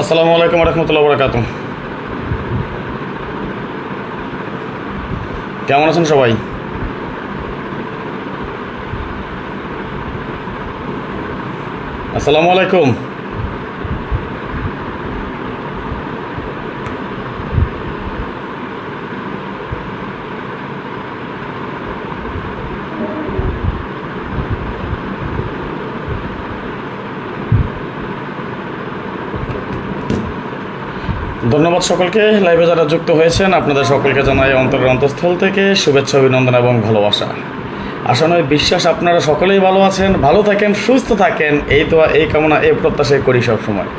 আসসালামু আলাইকুম রহমতুল্লাহ বরকাতুহ। কেমন আছেন সবাই? আসসালামু আলাইকুম। ধন্যবাদ সকলকে, লাইভে যারা যুক্ত হয়েছেন আপনাদের সকলকে জানাই অন্তরের অন্তঃস্থল থেকে শুভেচ্ছা, অভিনন্দন এবং ভালোবাসা। আশা নয় বিশ্বাস আপনারা সকলেই ভালো আছেন, ভালো থাকেন, সুস্থ থাকেন, এই তো এই কামনা এই প্রত্যাশাই করি সবসময়।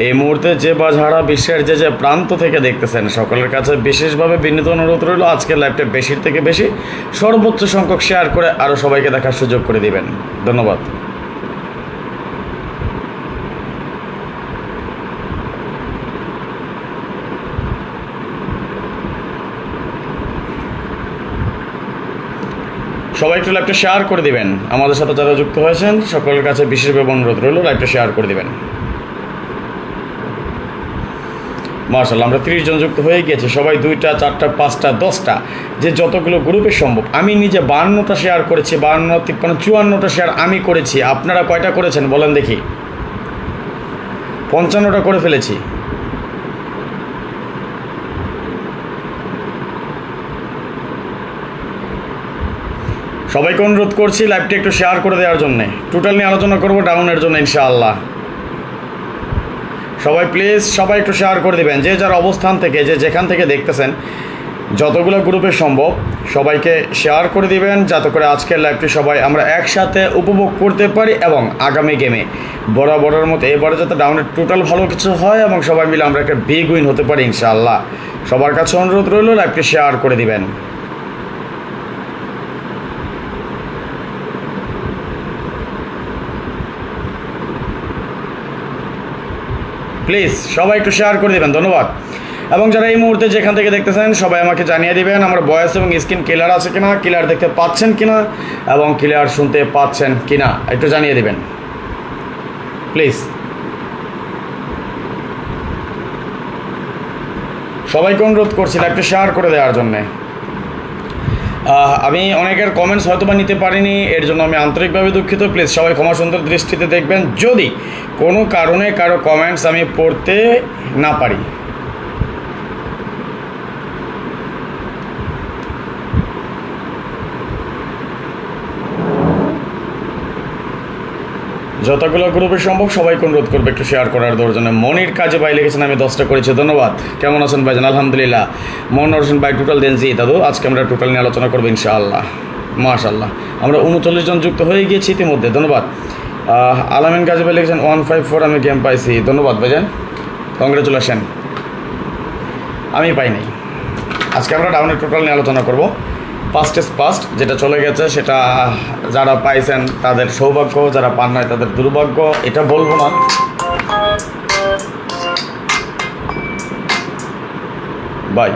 এই মুহূর্তে যে বা যারা বিশ্বের যে প্রান্ত থেকে দেখতেছেন সকলের কাছে বিশেষভাবে বিনীত অনুরোধ রইল আজকের লাইভটা বেশির থেকে বেশি সর্বোচ্চ সংখ্যক শেয়ার করে আরও সবাইকে দেখার সুযোগ করে দিবেন। ধন্যবাদ। সবাই একটু লাইভটা শেয়ার করে দিবেন। আমাদের সাথে যারা যুক্ত হয়েছেন সকলের কাছে বিশেষভাবে অনুরোধ রইল লাইভটা শেয়ার করে দিবেন। মার্শাল্লাহ, আমরা 30 জন যুক্ত হয়ে গিয়েছি। সবাই 2টা 4টা 5টা 10টা যে যতগুলো গ্রুপে সম্ভব। আমি নিজে 52টা শেয়ার করেছি, 52 53 54টা শেয়ার আমি করেছি। আপনারা কয়টা করেছেন বলেন দেখি? 55টা করে ফেলেছি। সবাইকে অনুরোধ করছি লাইভটা একটু শেয়ার করে দেওয়ার জন্যে। টোটাল নিয়ে আলোচনা করবো ডাউনের জন্য ইনশাআল্লাহ। সবাই প্লিজ সবাই একটু শেয়ার করে দেবেন, যে যার অবস্থান থেকে যে যেখান থেকে দেখতেছেন যতগুলো গ্রুপে সম্ভব সবাইকে শেয়ার করে দিবেন, যাতে করে আজকের লাইভটি সবাই আমরা একসাথে উপভোগ করতে পারি এবং আগামী গেমে বরাবরের মতো এবারে যাতে ডাউনের টোটাল ভালো কিছু হয় এবং সবাই মিলে আমরা একটা বিগ উইন হতে পারি ইনশাআল্লাহ। সবার কাছে অনুরোধ রইল লাইভটি শেয়ার করে দিবেন। প্লিজ সবাই একটু শেয়ার করে দেবেন, ধন্যবাদ। এবং যারা এই মুহূর্তে যেখান থেকে দেখতেছেন সবাই আমাকে জানিয়ে দিবেন আমার ভয়েস এবং স্ক্রিন ক্লিয়ার আছে কিনা, ক্লিয়ার দেখতে পাচ্ছেন কিনা এবং ক্লিয়ার শুনতে পাচ্ছেন কিনা একটু জানিয়ে দিবেন প্লিজ। সবাইকে অনুরোধ করছি একটু শেয়ার করে দেওয়ার জন্যে। আমি অনেকের কমেন্টস হয়তো বা নিতে পারিনি, এর জন্য আমি আন্তরিকভাবে দুঃখিত। প্লিজ সবাই ক্ষমা সুন্দর দৃষ্টিতে দেখবেন যদি কোনো কারণে কারো কমেন্টস আমি পড়তে না পারি। যতগুলো গ্রুপে সম্ভব সবাইকে অনুরোধ করবে একটু শেয়ার করার জন্য। মনির কাজে ভাই লিখেছেন আমি 10টা করেছি, ধন্যবাদ। কেমন আছেন ভাইজান? আলহামদুলিল্লাহ। মনোর হোসেন ভাই টোটাল দেন জি দাদু, আজকে আমরা টোটাল নিয়ে আলোচনা করবো ইনশাআল্লাহ। মাশাআল্লাহ, আমরা 39 জন যুক্ত হয়ে গিয়েছি ইতিমধ্যে, ধন্যবাদ। আলামিন কাজে ভাই লিখেছেন 154 আমি গেম পাইছি, ধন্যবাদ ভাইজান, কংগ্রেচুলেশন। আমি পাইনি। আজকে আমরা ডাউনের টোটাল নিয়ে আলোচনা করবো। পাস্ট ইজ পাস্ট, যেটা চলে গেছে সেটা যারা পাইছেন তাদের সৌভাগ্য, যারা পান নাই তাদের দুর্ভাগ্য, এটা বলবো না। বাই।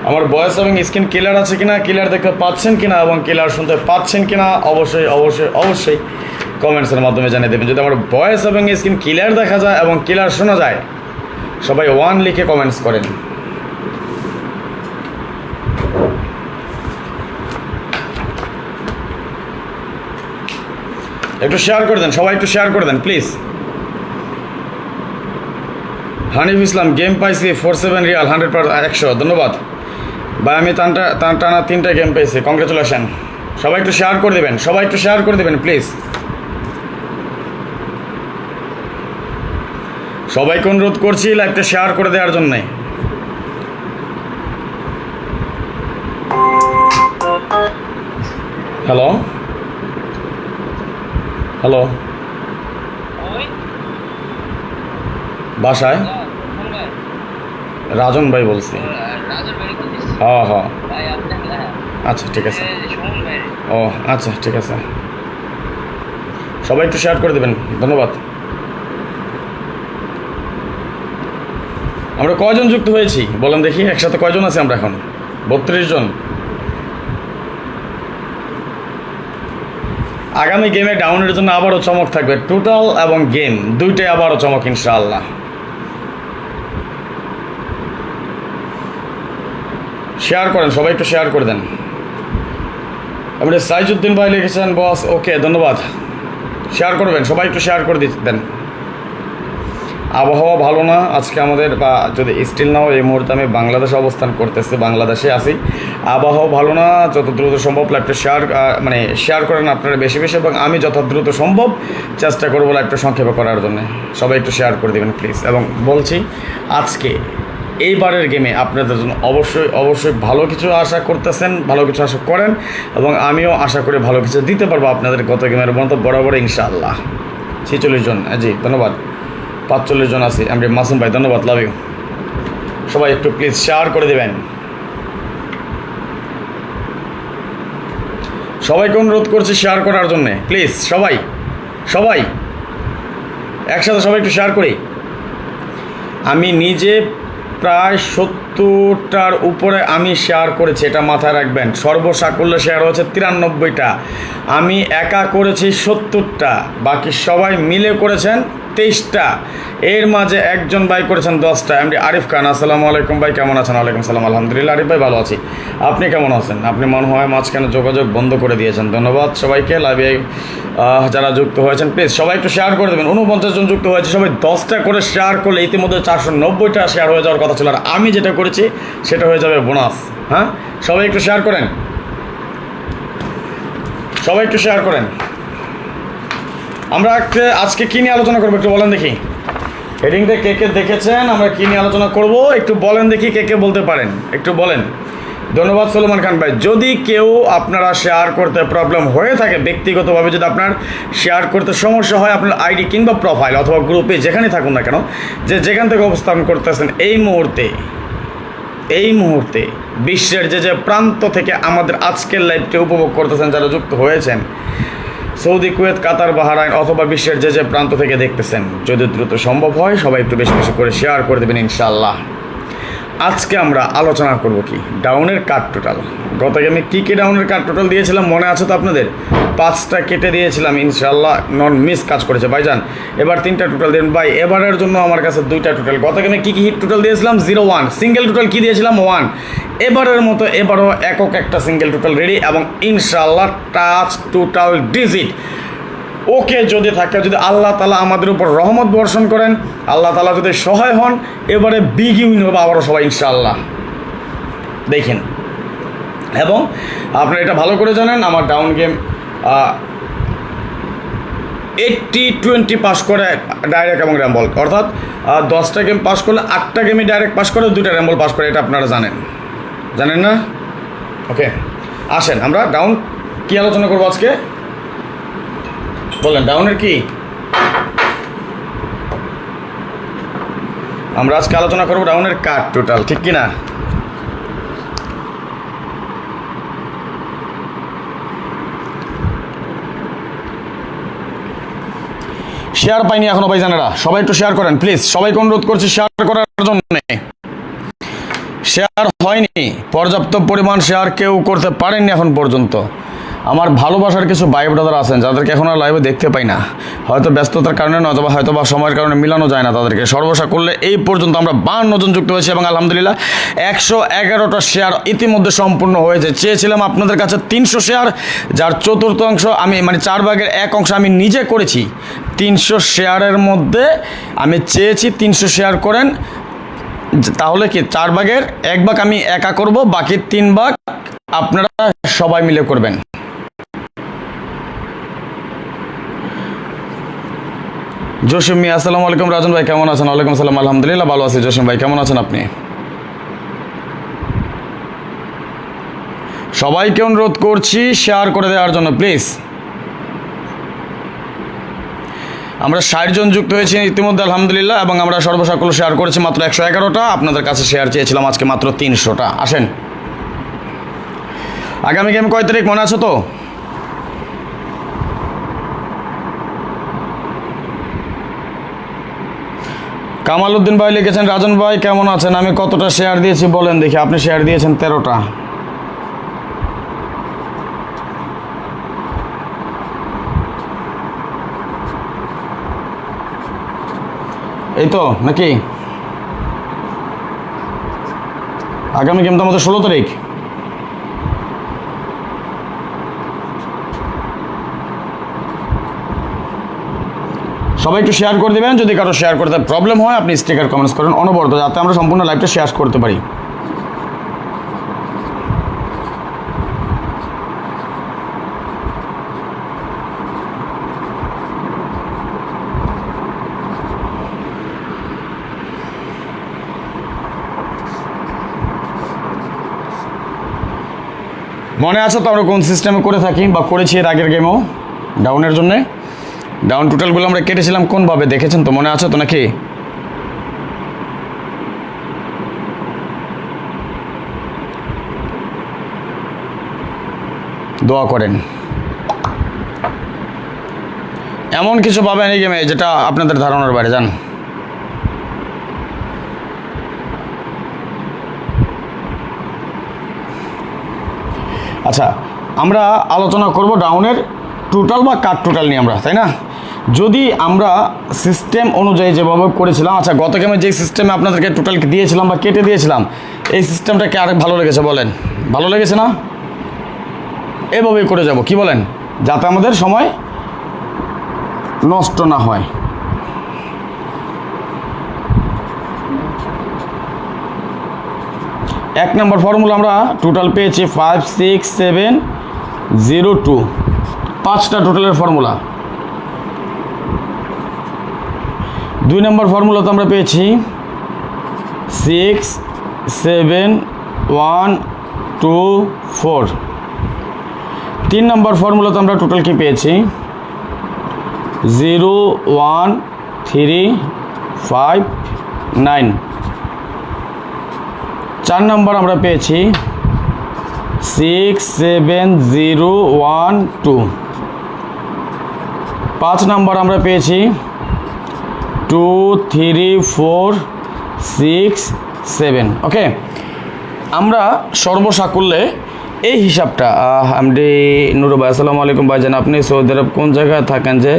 আমার ভয়েস এবং স্ক্রিন ক্লিয়ার আছে কিনা, ক্লিয়ার দেখতে পাচ্ছেন কিনা এবং ক্লিয়ার শুনতে পাচ্ছেন কিনা অবশ্যই অবশ্যই অবশ্যই কমেন্টসের মাধ্যমে জানিয়ে দেবেন। যদি আমার ভয়েস এবং স্ক্রিন ক্লিয়ার দেখা যায় এবং ক্লিয়ার শোনা যায় সবাই 1 লিখে কমেন্টস করেন। একটু শেয়ার করে দেন, সবাই একটু শেয়ার করে দেন প্লিজ। হানিফ ইসলাম গেম পাইছি 47 রিয়াল 100%, 100, ধন্যবাদ ভাই। আমি টানা 3টা গেম পেয়েছি, কংগ্রেচুলেশন। সবাই একটু শেয়ার করে দেবেন, সবাই একটু শেয়ার করে দেবেন প্লিজ। সবাইকে অনুরোধ করছি লাইভটা শেয়ার করে দেওয়ার জন্যে। হ্যালো হ্যালো, বাসায় রাজন ভাই বলছি। হ্যাঁ হ্যাঁ, আচ্ছা ঠিক আছে। ও আচ্ছা ঠিক আছে, সবাই একটু শেয়ার করে দেবেন, ধন্যবাদ। আমরা কয়জন যুক্ত হয়েছি বলেন দেখি? একসাথে কয়জন আছি আমরা এখন? 32 জন। আগামী গেমে ডাউনের জন্য আবারও চমক থাকবে, টোটাল এবং গেম দুইটাই আবারও চমক ইনশাআল্লাহ। শেয়ার করেন, সবাই একটু শেয়ার করে দেন। আপনি সাইজুদ্দিন ভাই লিখেছেন বস, ওকে ধন্যবাদ। শেয়ার করবেন, সবাই একটু শেয়ার করে দেন। আবহাওয়া ভালো না আজকে আমাদের, বা যদি স্টিল নাও এই মুহূর্তে আমি বাংলাদেশে অবস্থান করতেছি, বাংলাদেশে আছি। আবহাওয়া ভালো না, যত দ্রুত সম্ভব লাইভটা শেয়ার করেন আপনারা বেশি বেশি, এবং আমি যত দ্রুত সম্ভব চেষ্টা করবো লাইভটা সংক্ষেপে করার জন্য। সবাই একটু শেয়ার করে দেবেন প্লিজ। এবং বলছি আজকে এইবারের গেমে আপনাদের জন্য অবশ্যই ভালো কিছু আশা করতেছেন, ভালো কিছু আশা করেন, এবং আমিও আশা করি ভালো কিছু দিতে পারবো আপনাদের গত গেমের মতো বরাবর ইনশাআল্লাহ। 46 জন, জি ধন্যবাদ। 45 জন আছি, আমি মাসুম ভাই ধন্যবাদ, লাভ ইউ। সবাই একটু প্লিজ শেয়ার করে দেবেন। সবাইকে অনুরোধ করছি শেয়ার করার জন্যে প্লিজ। সবাই একসাথে সবাই একটু শেয়ার করি। আমি নিজে প্রায় 70টার উপরে আমি শেয়ার করেছি, এটা মাথায় রাখবেন। সর্বসাকুল্যে শেয়ার হয়েছে 93টা, আমি একা করেছি 70টা, বাকি সবাই মিলে করেছেন 23টা। এর মাঝে একজন ভাই করেছেন 10টা। এমডি আরিফ খান, আসসালামু আলাইকুম ভাই, কেমন আছেন? ওয়ালাইকুম সালাম, আলহামদুলিল্লাহ আরিফ ভাই ভালো আছি। আপনি কেমন আছেন? আপনি মনে হয় মাঝখানে যোগাযোগ বন্ধ করে দিয়েছেন। ধন্যবাদ সবাইকে, লাইভে যারা যুক্ত হয়েছেন প্লিজ সবাই একটু শেয়ার করে দেবেন। 49 জন যুক্ত হয়েছে, সবাই 10টা করে শেয়ার করলে ইতিমধ্যে 490টা শেয়ার হয়ে যাওয়ার কথা ছিল, আর আমি যেটা করেছি সেটা হয়ে যাবে বোনাস। হ্যাঁ, সবাই একটু শেয়ার করেন, সবাই একটু শেয়ার করেন। আমরা আজকে কী নিয়ে আলোচনা করবো একটু বলেন দেখি। হেডিংটা কে কে দেখেছেন, আমরা কী নিয়ে আলোচনা করব একটু বলেন দেখি, কে কে বলতে পারেন একটু বলেন। ধন্যবাদ সলমান খান ভাই। যদি কেউ আপনারা শেয়ার করতে প্রবলেম হয়ে থাকে, ব্যক্তিগতভাবে যদি আপনার শেয়ার করতে সমস্যা হয়, আপনার আইডি কিংবা প্রোফাইল অথবা গ্রুপে যেখানে থাকুন না কেন, যেখান থেকে অবস্থান করতেছেন এই মুহূর্তে বিশ্বের যে প্রান্ত থেকে আমাদের আজকের লাইভটি উপভোগ করতেছেন, যারা যুক্ত হয়েছেন, সৌদি, কুয়েত, কাতার, বাহরাইন অথবা বিশ্বের যে প্রান্ত থেকে দেখতেছেন, যদি দ্রুত সম্ভব হয় সবাই একটু বেশি বেশি করে শেয়ার করে দেবেন ইনশাআল্লাহ। আজকে আমরা আলোচনা করব কি ডাউনের কার্ড টোটাল। গত গেমে কী ডাউনের কার্ড টোটাল দিয়েছিলাম মনে আছে তো আপনাদের? 5টা কেটে দিয়েছিলাম, ইনশাআল্লাহ নন মিস কাজ করেছে ভাইজান। এবার 3টা টোটাল দেন ভাই। এবারের জন্য আমার কাছে 2টা টোটাল। গত গেমে কী হিট টোটাল দিয়েছিলাম? 0-1। সিঙ্গেল টোটাল কী দিয়েছিলাম? 1। এবারের মতো এবারও একক একটা সিঙ্গেল টোটাল রেডি, এবং ইনশাআল্লাহ টাচ টোটাল ডিজিট ওকে যদি থাকে, যদি আল্লাহ তালা আমাদের উপর রহমত বর্ষণ করেন, আল্লাহ তালা যদি সহায় হন, এবারে বিগ উইন হবে আবারও সবাই ইনশাআল্লাহ। দেখেন, এবং আপনারা এটা ভালো করে জানেন, আমার ডাউন গেম 80-20 পাস করে ডাইরেক্ট এবং র্যাম্বল, অর্থাৎ 10টা গেম পাস করলে 8টা গেমই ডাইরেক্ট পাস করে, 2টা র্যাম্বল পাস করে, এটা আপনারা জানেন না? ওকে, আসেন আমরা ডাউন কি আলোচনা করবো আজকে, বলেন ডাউনের কি আমরা আজকে আলোচনা করবো? ডাউনের কার্ড টোটাল, ঠিক কি না? শেয়ার পাইনি এখনো ভাইজানেরা, সবাই একটু শেয়ার করেন প্লিজ। সবাইকে অনুরোধ করছি শেয়ার করার জন্য। শেয়ার হয়নি, পর্যাপ্ত পরিমাণ শেয়ার কেউ করতে পারেননি এখন পর্যন্ত। আমার ভালোবাসার কিছু ভাই ব্রাদার আছেন যাদেরকে এখন আর লাইভে দেখতে পাই না, হয়তো ব্যস্ততার কারণে নয়তো বা সময়ের কারণে মিলানো যায় না তাদেরকে। সর্বসা করলে এই পর্যন্ত আমরা 52 জন যুক্ত হয়েছি, এবং আলহামদুলিল্লাহ 111টা শেয়ার ইতিমধ্যে সম্পূর্ণ হয়েছে। চেয়েছিলাম আপনাদের কাছে 300 শেয়ার, যার চতুর্থাংশ আমি, মানে 4 ভাগের 1 অংশ আমি নিজে করেছি। 300 শেয়ারের মধ্যে আমি চেয়েছি 300 শেয়ার করেন, তাহলে কি 4 ভাগের 1 ভাগ আমি একা করব, বাকি 3 ভাগ আপনারা সবাই মিলে করবেন। জসিম মিয়া, আসসালামু আলাইকুম। রাজন ভাই কেমন আছেন? ওয়ালাইকুম সালাম, আলহামদুলিল্লাহ ভালো আছি। জসিম ভাই কেমন আছেন আপনি? সবাইকে অনুরোধ করছি শেয়ার করে দেওয়ার জন্য প্লিজ। আমরা 60 জন যুক্ত হয়েছি ইতিমধ্যে আলহামদুলিল্লাহ, এবং আমরা সর্বসাকুল্য শেয়ার করেছি মাত্র 111টা। আপনাদের কাছে শেয়ার চেয়েছিলাম আজকে মাত্র 300টা। আসেন, আগামী গেম কয় তারিখ মনে আছে তো? কামাল উদ্দিন ভাই লিখেছেন, রাজন ভাই কেমন আছেন? আমি কতটা শেয়ার দিয়েছি বলেন দেখি। আপনি শেয়ার দিয়েছেন 13টা। এই তো নাকি? আগামী গেম তো আমাদের 16 তারিখ। সবাই একটু শেয়ার করে দেবেন। যদি কারো শেয়ার করতে প্রবলেম হয় আপনি স্টিকার কমেন্টস করেন অনবরত, যাতে আমরা সম্পূর্ণ লাইভটা শেয়ার করতে পারি। মনে আছে তো আমরা কোন সিস্টেমে করে থাকি বা করেছি এর আগের গেমও ডাউনের জন্যে? ডাউন টোটালগুলো আমরা কেটেছিলাম কোনভাবে দেখেছেন তো, মনে আছে তো নাকি? দোয়া করেন এমন কিছু পাবেন এই গেমে যেটা আপনাদের ধারণার বাইরে। যান আচ্ছা, আমরা আলোচনা করব ডাউনের টোটাল বা কাট টোটাল নিয়ে আমরা, তাই না? যদি আমরা সিস্টেম অনুযায়ী যেভাবে করেছিলাম, আচ্ছা গত গেমে যে সিস্টেমে আপনাদেরকে টোটাল দিয়েছিলাম বা কেটে দিয়েছিলাম, এই সিস্টেমটাকে আরেক ভালো লেগেছে বলেন? ভালো লেগেছে না? এভাবেই করে যাব, কি বলেন? যাতে আমাদের সময় নষ্ট না হয়। এক নম্বর ফর্মুলা আমরা টোটাল পেয়েছি 56702, 5টা টোটালের ফর্মুলা। 2 নম্বর ফর্মুলাতে আমরা পেয়েছি 67124। 3 নম্বর ফর্মুলাতে আমরা টোটাল কি পেয়েছি? 01359। 4 নম্বর আমরা পেয়েছি 67012। 5 নম্বর আমরা পেয়েছি 23467। ওকে, আমরা সর্বসাকুল্যে এই হিসাবটা আমডি নুরু ভাই, আসসালামু আলাইকুম ভাইজান, আপনি সৌদি আরব কোন জায়গায় থাকেন? যে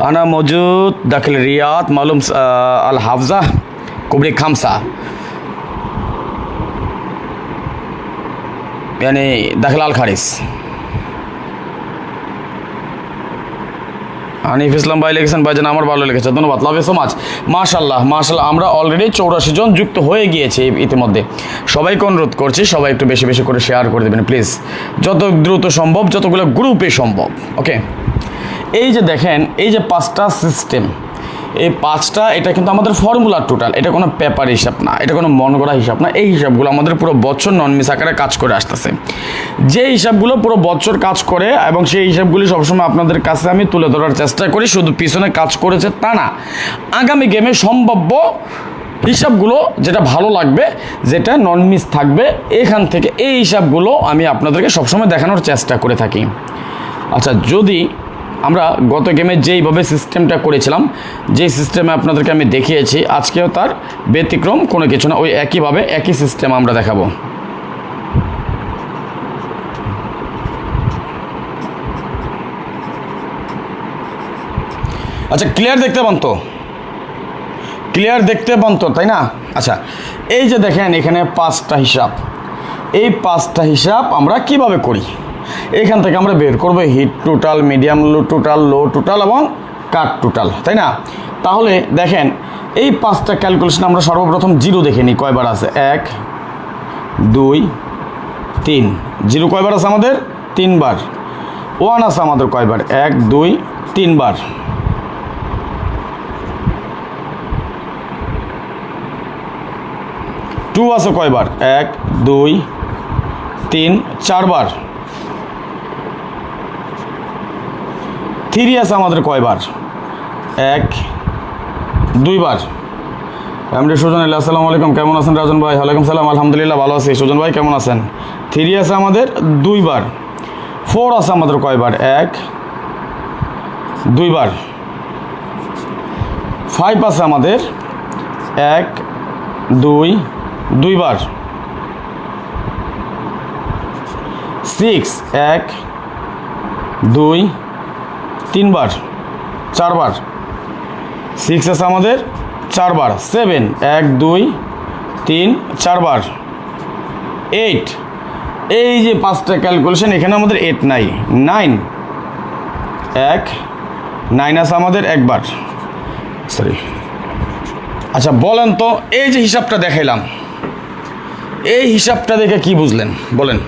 আনা মজুদ দাখিল রিয়াদ মালুম আল হাফজা কুবরি খামসা, यानी दाखिल আল খারিজ। আনিফ ইসলাম ভাই লিখেছেন ভাইজান আমার ভালো লেগেছে, ধন্যবাদ, লাভ ইউ সো মাচ। মাশাল্লাহ মাশাল্লাহ, আমরা অলরেডি 84 জন যুক্ত হয়ে গিয়েছি ইতিমধ্যে। সবাইকে অনুরোধ করছি সবাই একটু বেশি বেশি করে শেয়ার করে দেবেন প্লিজ, যত দ্রুত সম্ভব, যতগুলো গ্রুপে সম্ভব। ওকে, এই যে দেখেন এই যে 5টা সিস্টেম, এই 5টা এটা কিন্তু আমাদের ফর্মুলার টোটাল, এটা কোনো পেপার হিসাব না, এটা কোনো মন গড়া হিসাব না। এই হিসাবগুলো আমাদের পুরো বছর নন মিস আকারে কাজ করে আসতেছে। যে হিসাবগুলো পুরো বছর কাজ করে এবং সেই হিসাবগুলি সবসময় আপনাদের কাছে আমি তুলে ধরার চেষ্টা করি, শুধু পিছনে কাজ করেছে তা না, আগামী গেমে সম্ভাব্য হিসাবগুলো যেটা ভালো লাগবে, যেটা নন মিস থাকবে, এখান থেকে এই হিসাবগুলো আমি আপনাদেরকে সবসময় দেখানোর চেষ্টা করে থাকি। আচ্ছা, যদি আমরা গত গেমে যেইভাবে সিস্টেমটা করেছিলাম, যে সিস্টেমে আপনাদেরকে আমি দেখিয়েছি, আজকেও তার ব্যতিক্রম কোনো কিছু না, ওই একইভাবে একই সিস্টেম আমরা দেখাবো। আচ্ছা, ক্লিয়ার দেখতে পান তো? ক্লিয়ার দেখতে পান তো, তাই না? আচ্ছা, এই যে দেখেন এখানে 5টা হিসাব, এই 5টা হিসাব আমরা কিভাবে করি? এখান থেকে আমরা বের করবো হিট টোটাল, মিডিয়াম টোটাল, লো টোটাল এবং কাট টোটাল, তাই না? তাহলে দেখেন এই 5টা ক্যালকুলেশন আমরা সর্বপ্রথম জিরো দেখে নিই কয়বার আছে। 1 2 3, জিরো কয়বার আছে আমাদের? 3 বার। 1 আছে আমাদের কয়বার? 1 2 3 বার। 2 আছে কয়বার? 1 2 3 4 বার। 3 আছে আমাদের কয়বার? 1 2 বার। এমডি সুজন আলী, আসসালামু আলাইকুম, কেমন আছেন? রাজন ভাই, ওয়ালাইকুম সালাম, আলহামদুলিল্লাহ ভালো আছি। সুজন ভাই কেমন আছেন? 3 আছে আমাদের 2 বার। 4 আছে আমাদের কয়বার? 1 2 বার। 5 আছে আমাদের 1 2 2 বার। 6 1 2 3 বার, 4 বার। 6 আছে আমাদের 4 বার, 7 1 2 3 4 বার, 8 এই যে 5টা ক্যালকুলেশন, এখানে আমাদের 8 নাই, 9 9 আছে আমাদের একবার, সরি। আচ্ছা বলেন তো, এই যে হিসাবটা দেখাইলাম, এই হিসাবটা দেখে কি বুঝলেন বলেন?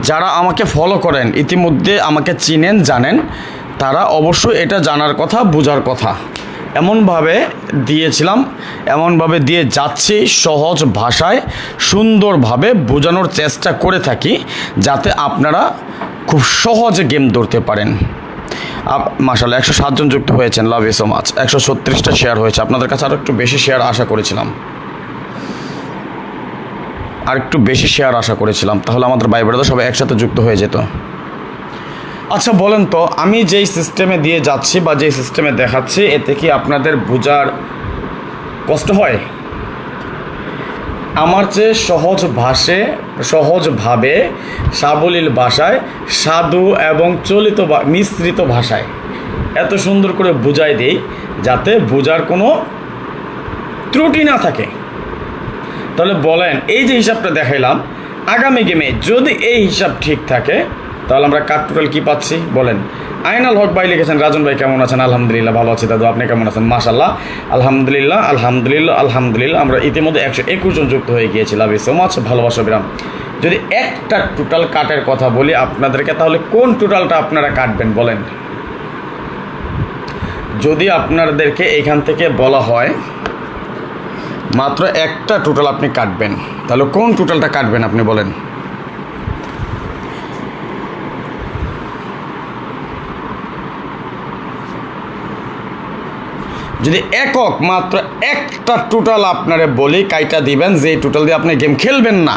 যারা আমাকে ফলো করেন, ইতিমধ্যে আমাকে চিনেন, জানেন, তারা অবশ্যই এটা জানার কথা, বোঝার কথা। এমনভাবে দিয়েছিলাম, এমনভাবে দিয়ে যাচ্ছি, সহজ ভাষায় সুন্দরভাবে বোঝানোর চেষ্টা করে থাকি, যাতে আপনারা খুব সহজে গেম ধরতে পারেন। মাশাআল্লাহ 107 জন যুক্ত হয়েছেন, লাভ ইউ সো মাচ। 136টা শেয়ার হয়েছে, আপনাদের কাছে আরও একটু বেশি শেয়ার আশা করেছিলাম, তাহলে আমাদের ভাই বোনেরা সবাই একসাথে যুক্ত হয়ে যেত। আচ্ছা বলেন তো, আমি যেই সিস্টেমে দিয়ে যাচ্ছি বা যেই সিস্টেমে দেখাচ্ছি, এতে কি আপনাদের বোঝার কষ্ট হয়? আমার চেয়ে সহজভাবে সাবলীল ভাষায়, সাধু এবং চলিত মিশ্রিত ভাষায় এত সুন্দর করে বুঝাই দিই, যাতে বোঝার কোনো ত্রুটি না থাকে। তাহলে বলেন, এই যে হিসাবটা দেখাইলাম, আগামী গেমে যদি এই হিসাব ঠিক থাকে, তাহলে আমরা কাট টোটাল কী পাচ্ছি বলেন? আইনাল হক ভাই লিখেছেন, রাজন ভাই কেমন আছেন? আলহামদুলিল্লাহ ভালো আছি দাদু, আপনি কেমন আছেন? মাশাআল্লাহ, আলহামদুলিল্লাহ আলহামদুলিল্লাহ আলহামদুলিল্লাহ। আমরা ইতিমধ্যে 121 জন যুক্ত হয়ে গিয়েছি, লাভ ইউ সো মাচ, ভালোবাসা বিরাম। যদি একটা টোটাল কাটের কথা বলি আপনাদেরকে, তাহলে কোন টোটালটা আপনারা কাটবেন বলেন? যদি আপনাদেরকে এখান থেকে বলা হয় মাত্র একটা টোটাল আপনি কাটবেন, তাহলে কোন টোটালটা কাটবেন আপনি বলেন? যদি মাত্র একটা টোটাল আপনারে বলি, কাইটা দিবেন যে টোটাল দিয়ে আপনি গেম খেলবেন না।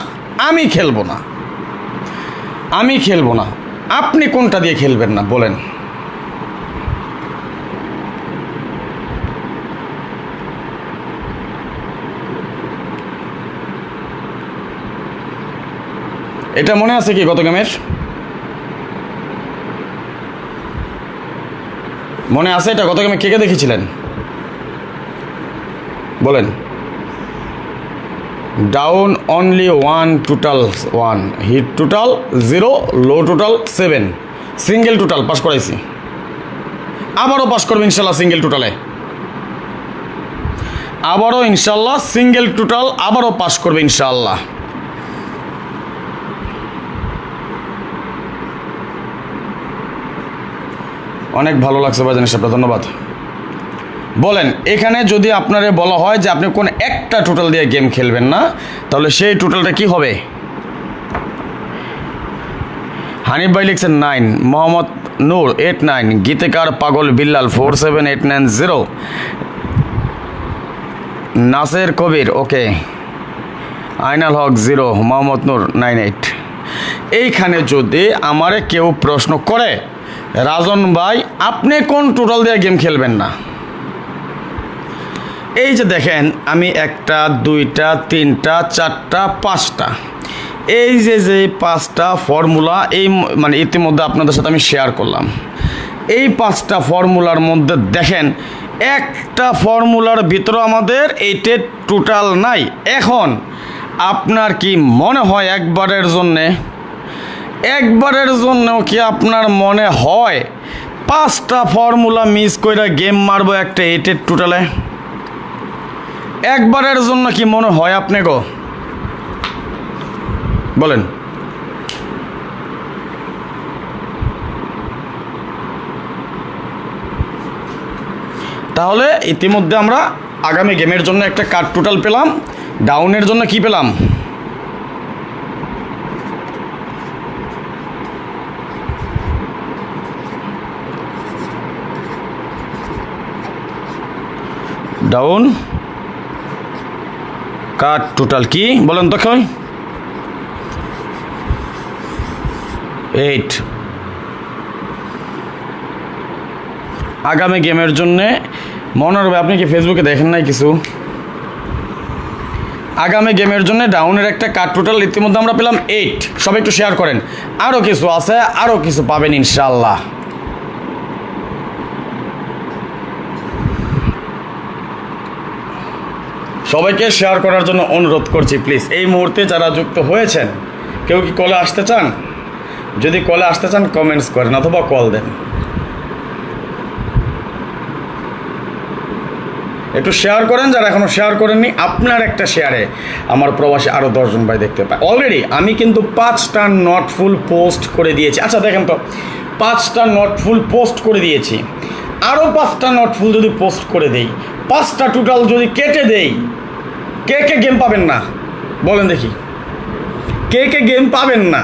আমি খেলবো না, আপনি কোনটা দিয়ে খেলবেন না বলেন? এটা মনে আছে কি গত গেমের? মনে আছে এটা গত গেমে কে কে দেখেছিলেন বলেন? Down only 1, total 1, hit total 0, low total 7, single total pass করাইছি। আবারও পাস করবে ইনশাল্লাহ সিঙ্গেল টোটালে, আবারও ইনশাল্লাহ সিঙ্গেল টোটাল আবারও পাস করবে ইনশাল্লাহ। অনেক ভালো লাগছে ভাইজান, হিসাবটা ধন্যবাদ। বলেন, এখানে যদি আপনারে বলা হয় যে আপনি কোন একটা টোটাল দিয়ে গেম খেলবেন না, তাহলে সেই টোটালটা কি হবে? হানিফ ভাই লিখছেন 9, মোহাম্মদ নূর 89, গীতিকার পাগল বিল্লাল 47890, নাসের কবির ওকে, আইনাল হক 0, মোহাম্মদ নূর 98। এইখানে যদি আমারে কেউ প্রশ্ন করে, রাজন ভাই আপনি কোন টোটাল দিয়ে গেম খেলবেন না, এই যে দেখেন আমি 1টা 2টা 3টা 4টা 5টা, এই যে 5টা ফর্মুলা, এই মানে ইতিমধ্যে আপনাদের সাথে আমি শেয়ার করলাম। এই 5টা ফর্মুলার মধ্যে দেখেন একটা ফর্মুলার ভিতরে আমাদের এইটের টোটাল নাই। এখন আপনার কি মনে হয় একবারের জন্যও কি আপনার মনে হয় 5টা ফর্মুলা মিস করে গেম মারবো একটা এইটের টোটালে? একবারের জন্য কি মনে হয় আপনি গো বলেন? তাহলে ইতিমধ্যে আমরা আগামী গেমের জন্য একটা কাট টোটাল পেলাম, ডাউনের জন্য কি পেলাম? ডাউন কাট টোটাল কি বলেন তো? 8। আগামী গেমের জন্যে মনে হবে, আপনি কি ফেসবুকে দেখেন নাই কিছু? আগামী গেমের জন্য ডাউনের একটা কাট টোটাল ইতিমধ্যে আমরা পেলাম 8। সবাই একটু শেয়ার করেন, আরও কিছু আছে, আরও কিছু পাবেন ইনশাল্লাহ। সবাইকে শেয়ার করার জন্য অনুরোধ করছি প্লিজ। এই মুহূর্তে যারা যুক্ত হয়েছেন, কেউ কি কলে আসতে চান? যদি কলে আসতে চান কমেন্টস করেন অথবা কল দেন। একটু শেয়ার করেন যারা এখনও শেয়ার করেননি। আপনার একটা শেয়ারে আমার প্রবাসী আরও 10 জন ভাই দেখতে পায়। অলরেডি আমি কিন্তু 5টা নট ফুল পোস্ট করে দিয়েছি। আচ্ছা দেখেন তো, 5টা নট ফুল পোস্ট করে দিয়েছি, আরও 5টা নট ফুল যদি পোস্ট করে দেই, 5টা টোটাল যদি কেটে দেই, কে কে গেম পাবেন না বলেন দেখি? কে কে গেম পাবেন না?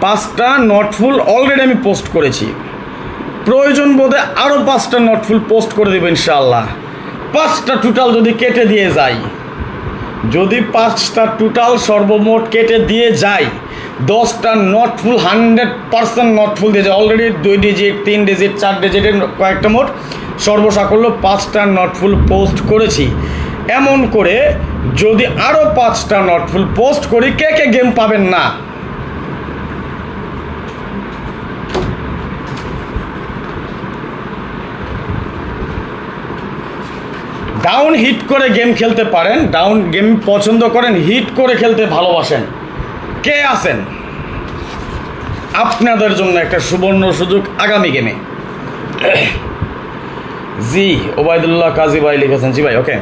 5টা নট ফুল অলরেডি আমি পোস্ট করেছি, প্রয়োজন বোধে আরও 5টা নট ফুল পোস্ট করে দেবো ইনশাআল্লাহ। 5টা টোটাল যদি কেটে দিয়ে যাই, যদি 5টা টোটাল সর্বমোট কেটে দিয়ে যাই, 10টা নট ফুল 100% নট ফুল দিয়ে যায়। অলরেডি 2 ডিজিট 3 ডিজিট 4 ডিজিটের কয়েকটা মোট সর্বসাকল্য 5টা নট ফুল পোস্ট করেছি। এমন করে যদি আরও 5টা নট ফুল পোস্ট করি, কে কে গেম পাবেন না? ডাউন হিট করে গেম খেলতে পারেন, ডাউন গেম পছন্দ করেন, হিট করে খেলতে ভালোবাসেন, কে আছেন? আপনাদের জন্য একটা সুবর্ণ সুযোগ আগামী গেমে। জি ওবায়দুল্লাহ কাজী ভাই লিখেছেন। জি ভাই, ওকে।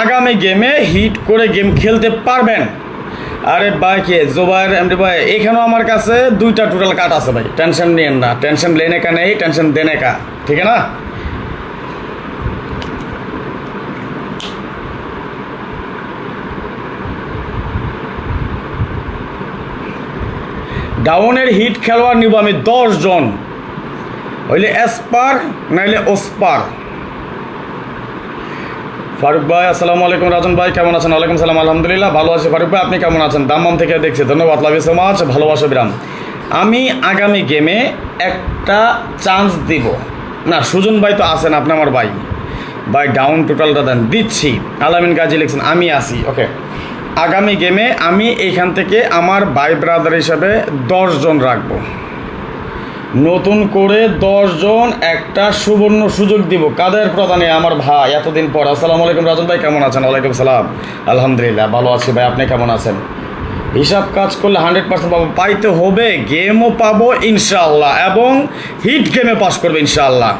আগামী গেমে হিট করে গেম খেলতে পারবেন। আরে ভাই কে জোবাইর এমডি ভাই, এখানেও আমার কাছে 2টা টোটাল কাট আছে ভাই, টেনশন নিয়েন না। টেনশন লেনে কা নেই, টেনশন দেনে কা, ঠিক আছে না? ডাউনের হিট খেলোয়াড় নিব আমি 10 জন, হইলে এসপার নাইলে ওসপার। ফারুক ভাই আসসালামু আলাইকুম। রাজন ভাই কেমন আছেন? ওয়ালাইকুম সালাম, আলহামদুলিল্লাহ ভালো আছি। ফারুক ভাই আপনি কেমন আছেন? দাম্মাম থেকে দেখছি, ধন্যবাদ, লাভ ইউ সো মাচ, ভালোবাসা বিরাম। আমি আগামী গেমে একটা চান্স দিব না। সুজন ভাই তো আছেন, আপনি আমার ভাই। ভাই ডাউন টোটালটা দেন, দিচ্ছি। আলামিন গাজী লিখছেন আমি আসি, ওকে। আগামী গেমে আমি এইখান থেকে আমার ভাই ব্রাদার হিসাবে 10 জন রাখবো, নতুন করে 10 জন একটা সুবর্ণ সুযোগ দিব। কাদের প্রদানে? আমার ভাই এতদিন পর। আসসালামু আলাইকুম রাজন ভাই কেমন আছেন? ওয়ালাইকুম সালাম, আলহামদুলিল্লাহ ভালো আছি ভাই, আপনি কেমন আছেন? হিসাব কাজ করলে 100% পাবো, পাইতে হবে, গেমও পাবো ইনশাআল্লাহ, এবং হিট গেমে পাস করবে ইনশাআল্লাহ।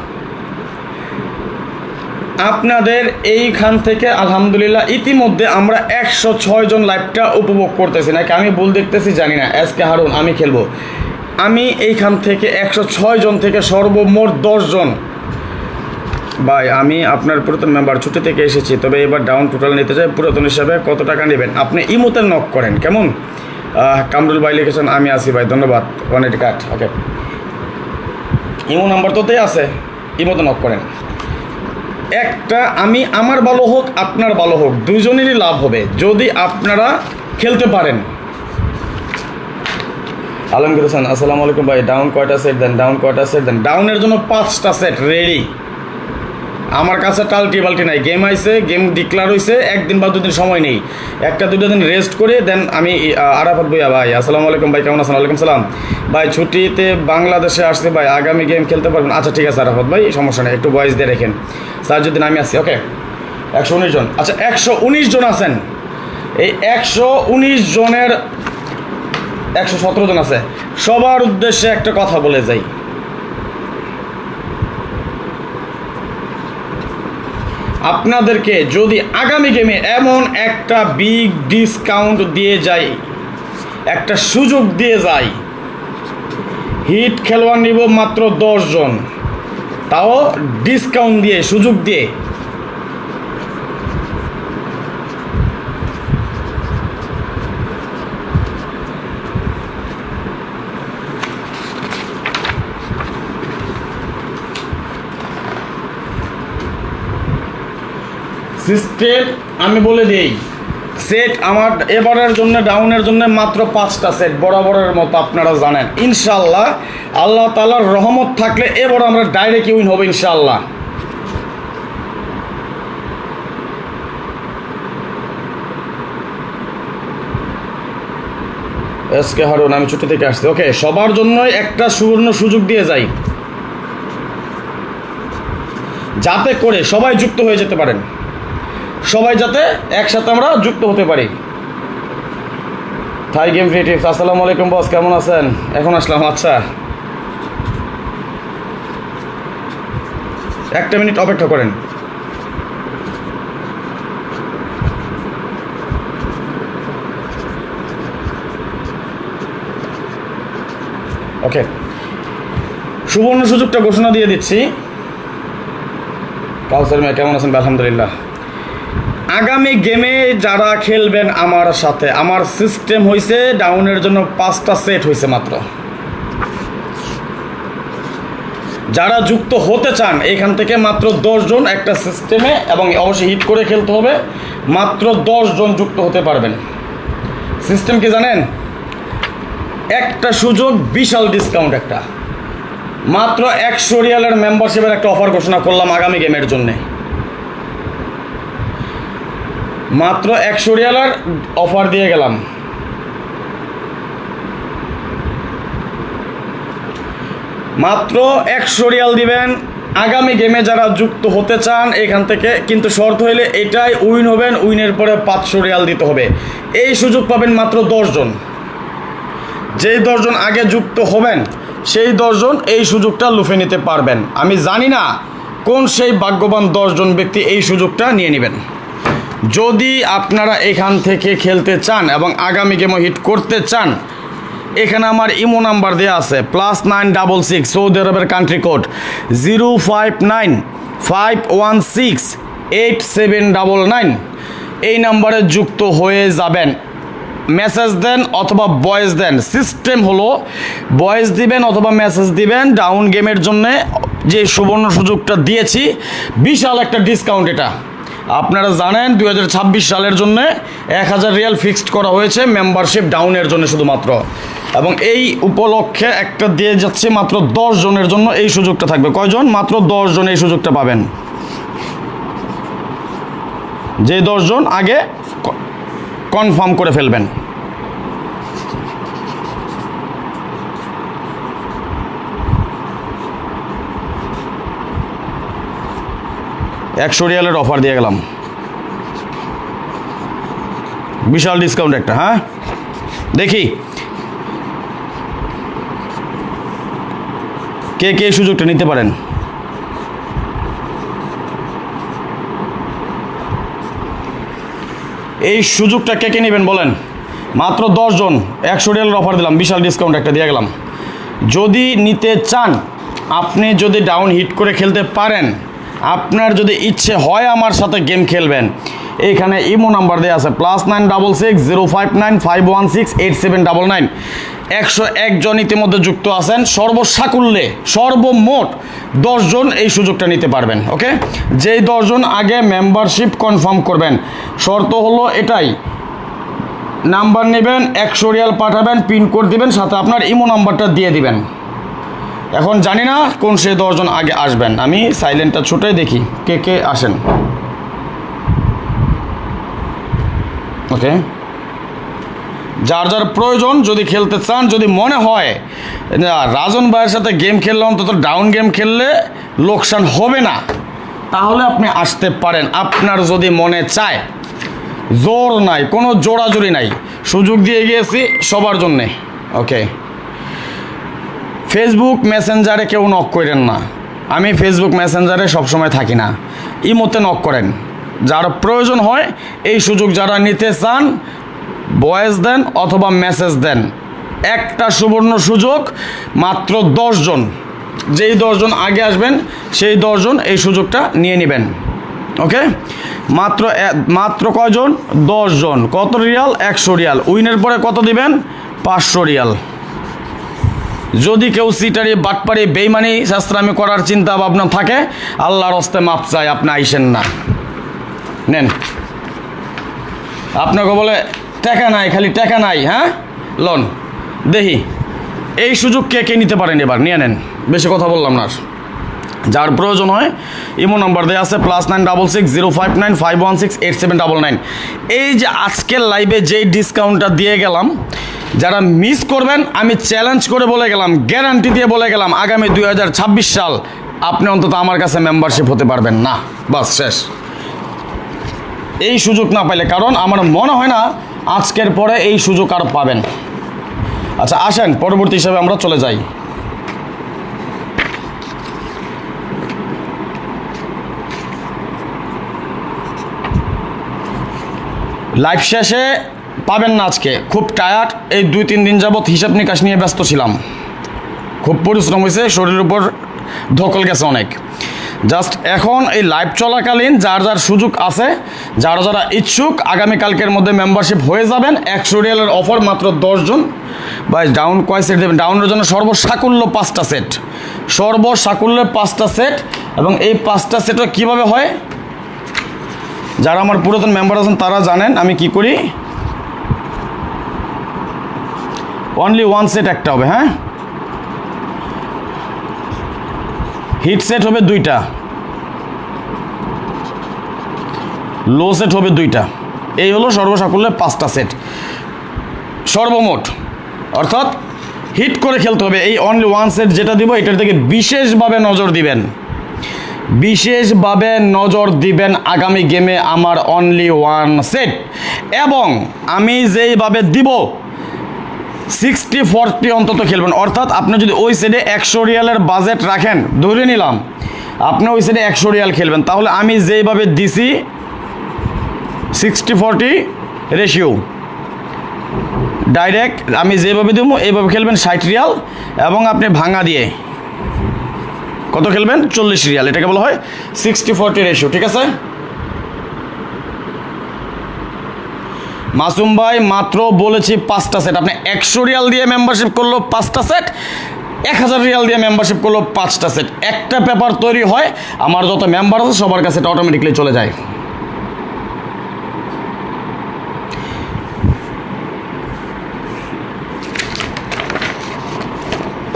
আপনাদের এইখান থেকে আলহামদুলিল্লাহ ইতিমধ্যে আমরা 106 জন লাইভটা উপভোগ করতেছি, নাকি আমি ভুল দেখতেছি জানি না। এসকে হারুন আমি খেলবো। আমি এইখান থেকে 106 জন থেকে সর্বমোট 10 জন। ভাই আমি আপনার পুরাতন মেম্বার, ছুটি থেকে এসেছি, তবে এবার ডাউন টোটাল নিতে চাই। পুরাতন হিসাবে কত টাকা নেবেন? আপনি ইমোতে নক করেন কেমন? কামরুল ভাই লিখেছেন আমি আসি ভাই, ধন্যবাদ। 180 কাট, ওকে। ইমো নাম্বার তোতেই আছে, ইমোতে নক করেন। একটা আমি, আমার ভালো হোক আপনার ভালো হোক, দুজনেরই লাভ হবে যদি আপনারা খেলতে পারেন। আলমগীর হোসেন আসসালামু আলাইকুম ভাই, ডাউন কয়টা সেট দেন? ডাউন কয়টা সেট দেন? ডাউনের জন্য 5টা সেট রেডি আমার কাছে, টাল্টি বাল্টি নাই। গেম আইছে, গেম ডিক্লার হয়েছে, 1 দিন বা 2 দিন সময় নেই, 1-2 দিন রেস্ট করে দেন আমি। আরাফাত ভাইয়া ভাই আসসালামু আলাইকুম ভাই কেমন আছেন? ওয়ালাইকুম সালাম ভাই, ছুটিতে বাংলাদেশে আসছে ভাই, আগামী গেম খেলতে পারবেন? আচ্ছা ঠিক আছে আরাফাত ভাই, সমস্যা নেই, একটু ভয়েস দিয়ে রেখেন। স্যার যদি আমি আসি, ওকে। 119 জন, আচ্ছা 119 জন আছেন। এই 119 জনের 117 জন আছে। সবার উদ্দেশ্যে একটা কথা বলে যাই, আপনাদেরকে যদি আগামী গেমে এমন একটা বিগ ডিসকাউন্ট দিয়ে যাই, একটা সুযোগ দিয়ে যাই, হিট খেলোয়াড় নিব মাত্র 10 জন, তাও ডিসকাউন্ট দিয়ে, সুযোগ দিয়ে। সিস্টেম আমি বলে দিই, সেট আমার এবারের জন্য ডাউনের জন্য মাত্র 5টা সেট, বরাবরের মতো আপনারা জানেন। ইনশাল্লাহ আল্লাহ তাআলার রহমত থাকলে এবার আমরা ডাইরেক্ট উইন হবে ইনশাল্লাহ। এসকে হারুন আমি ছুটি থেকে আসছি, ওকে। সবার জন্যই একটা সুবর্ণ সুযোগ দিয়ে যাই। যাতে করে সবাই যুক্ত হয়ে যেতে পারেন, সবাই যাতে একসাথে আমরা যুক্ত হতে পারি। থাই গেম ক্রিয়েটিভস, আসসালামু আলাইকুম বস, কেমন আছেন? এখন আসলাম। আচ্ছা, একটা মিনিট অপেক্ষা করেন। ওকে, সুবর্ণ সুযোগটা ঘোষণা দিয়ে দিচ্ছি। কাউসার মিয়া কেমন আছেন? আলহামদুলিল্লাহ। আগামী গেমে যারা খেলবেন আমার সাথে, আমার সিস্টেম হয়েছে ডাউনের জন্য 5টা সেট হয়েছে মাত্র। যারা যুক্ত হতে চান এখান থেকে মাত্র 10 জন একটা সিস্টেমে, এবং অবশ্যই হিট করে খেলতে হবে। মাত্র 10 জন যুক্ত হতে পারবেন। সিস্টেম কি জানেন? একটা সুযোগ, বিশাল ডিসকাউন্ট একটা। মাত্র 100 রিয়ালের মেম্বারশিপের একটা অফার ঘোষণা করলাম আগামী গেমের জন্যে। মাত্র 100 রিয়ালের অফার দিয়ে গেলাম। মাত্র 100 রিয়াল দিবেন আগামী গেমে যারা যুক্ত হতে চান এখান থেকে। কিন্তু শর্ত হইলে এটাই, উইন হবেন, উইনের পরে 500 রিয়াল দিতে হবে। এই সুযোগ পাবেন মাত্র 10 জন। যেই 10 জন আগে যুক্ত হবেন সেই 10 জন এই সুযোগটা লুফে নিতে পারবেন। আমি জানি না কোন সেই ভাগ্যবান 10 জন ব্যক্তি এই সুযোগটা নিয়ে নেবেন। যদি আপনারা এখান থেকে খেলতে চান এবং আগামী গেমও হিট করতে চান, এখানে আমার ইমো নাম্বার দেওয়া আছে +966, সৌদি আরবের কান্ট্রি কোড 05951687799। এই নাম্বারে যুক্ত হয়ে যাবেন। মেসেজ দেন অথবা ভয়েস দেন। সিস্টেম হলো ভয়েস দিবেন অথবা মেসেজ দিবেন। ডাউন গেমের জন্য যে সুবর্ণ সুযোগটা দিয়েছি, বিশাল একটা ডিসকাউন্ট এটা। আপনারা জানেন 2026 সালের জন্য 1000 রিয়াল ফিক্সড করা হয়েছে মেম্বারশিপ ডাউনের জন্য শুধুমাত্র, এবং এই উপলক্ষে একটা দিয়ে যাচ্ছে মাত্র 10 জনের জন্য এই সুযোগটা থাকবে। কয়জন? মাত্র 10 জন এই সুযোগটা পাবেন। যে 10 জন আগে কনফার্ম করে ফেলবেন। $100 রিয়ালের অফার দিয়ে গেলাম, বিশাল ডিসকাউন্ট একটা। হ্যাঁ, দেখি কে কে এই সুযোগটা নিতে পারেন। এই সুযোগটা কে কে নেবেন বলেন? মাত্র 10 জন, 100 রিয়ালের অফার দিলাম, বিশাল ডিসকাউন্ট একটা দিয়ে গেলাম। যদি নিতে চান, আপনি যদি ডাউন হিট করে খেলতে পারেন, আপনার যদি ইচ্ছে হয় আমার সাথে গেম খেলবেন, এইখানে ইমো নাম্বার দেওয়া আছে +9660595168799। 101 জন ইতিমধ্যে যুক্ত আছেন। সর্বসাকুল্যে সর্বমোট 10 জন এই সুযোগটা নিতে পারবেন। ওকে, যেই 10 জন আগে মেম্বারশিপ কনফার্ম করবেন, শর্ত হলো এটাই, নাম্বার নেবেন, 100 রিয়াল পাঠাবেন, পিনকোড দিবেন, সাথে আপনার ইমো নাম্বারটা দিয়ে দিবেন। এখন জানি না কোন সেই 10 জন আগে আসবেন। আমি সাইলেন্টটা ছুটাই দেখি কে কে আসেন। ওকে, যার যার প্রয়োজন, যদি খেলতে চান, যদি মনে হয় রাজন ভাইয়ের সাথে গেম খেললে অন্তত ডাউন গেম খেললে লোকসান হবে না, তাহলে আপনি আসতে পারেন। আপনার যদি মনে চায়, জোর নাই, কোনো জোড়াজোড়ি নাই, সুযোগ দিয়ে গিয়েছি সবার জন্যে। ওকে, ফেসবুক মেসেঞ্জারে কেউ নক করেন না। আমি ফেসবুক মেসেঞ্জারে সবসময় থাকি না, ইমোতে নক করেন। যার প্রয়োজন হয় এই সুযোগ যারা নিতে চান, ভয়েস দেন অথবা মেসেজ দেন। একটা সুবর্ণ সুযোগ, মাত্র 10 জন। যেই 10 জন আগে আসবেন সেই 10 জন এই সুযোগটা নিয়ে নেবেন। ওকে, মাত্র কয়জন? 10 জন। কত রিয়াল? 100 রিয়াল। উইনের পরে কত দিবেন? 500 রিয়াল। যদি কেউ সিটারি, বাটপারি, বেইমানি, শাস্ত্রামি করার চিন্তা ভাবনা থাকে, আল্লাহর হস্তে মাপ চাই, আপনি আইসেন না। নেন, আপনাকে বলে টাকা নাই, খালি টাকা নাই। হ্যাঁ, লোন দেখি এই সুযোগ কে কে নিতে পারেন, এবার নিয়ে নেন। বেশি কথা বললাম না। যার প্রয়োজন হয় ইমো নাম্বার দেওয়া আছে +9660595168799। এই যে আজকের লাইভে যেই ডিসকাউন্টটা দিয়ে গেলাম, যারা মিস করবেন আমি চ্যালেঞ্জ করে বলে গেলাম, গ্যারান্টি দিয়ে বলে গেলাম, আগামী 2026 সাল আপনি অন্তত আমার কাছে মেম্বারশিপ হতে পারবেন না। বাস শেষ। এই সুযোগ না পাইলে, কারণ আমার মনে হয় না আজকের পরে এই সুযোগ আর পাবেন। আচ্ছা আসেন পরবর্তী হিসাবে আমরা চলে যাই। লাইভ শেষে পাবেন না আজকে, খুব টায়ার্ড। এই 2-3 দিন যাবৎ হিসাব নিকাশ নিয়ে ব্যস্ত ছিলাম, খুব পরিশ্রম হয়েছে, শরীরের উপর ধকল গেছে অনেক। জাস্ট এখন এই লাইভ চলাকালীন যার যার সুযোগ আছে, যারা যারা ইচ্ছুক আগামীকালকের মধ্যে মেম্বারশিপ হয়ে যাবেন। 100 রিয়ালের অফার, মাত্র 10 জন। ভাই ডাউন কয় সেট দেবেন? ডাউনের জন্য সর্বসাকুল্য 5টা সেট, সর্বসাকুল্যের 5টা সেট। এবং এই 5টা সেটও কীভাবে হয়, যারা আমার পুরাতন মেম্বার আছেন তারা জানেন আমি কি করি। অনলি 1 সেট একটা হবে, হ্যাঁ। হিট সেট হবে 2টা, লো সেট হবে 2টা। এই হলো সর্বসাকুল্যের 5টা সেট সর্বমোট। অর্থাৎ হিট করে খেলতে হবে। এই অনলি 1 সেট যেটা দিব, এটার দিকে বিশেষভাবে নজর দিবেন, বিশেষভাবে নজর দিবেন আগামী গেমে আমার অনলি 1 সেট। এবং আমি যেইভাবে দিব 60-40 অন্তত খেলবেন। অর্থাৎ আপনি যদি ওই সাইডে 100 রিয়ালের বাজেট রাখেন, ধরে নিলাম আপনি ওই সাইডে 100 রিয়াল খেলবেন, তাহলে আমি যেইভাবে দিছি 60-40 রেশিও, ডাইরেক্ট আমি যেভাবে দেবো এইভাবে খেলবেন 60 রিয়াল। এবং আপনি ভাঙা দিয়ে কত খেলবেন? 40 রিয়াল। এটাকে বলা হয় 60-40 রেশিও, ঠিক আছে? মাসুম ভাই মাত্র বলেছি 5টা সেট। আপনি 100 রিয়াল দিয়ে মেম্বারশিপ করলো 5টা সেট, 1000 রিয়াল দিয়ে মেম্বারশিপ করলো 5টা সেট। একটা পেপার তৈরি হয়, আমার যত মেম্বার আছে সবার কাছে এটা অটোমেটিকলি চলে যায়।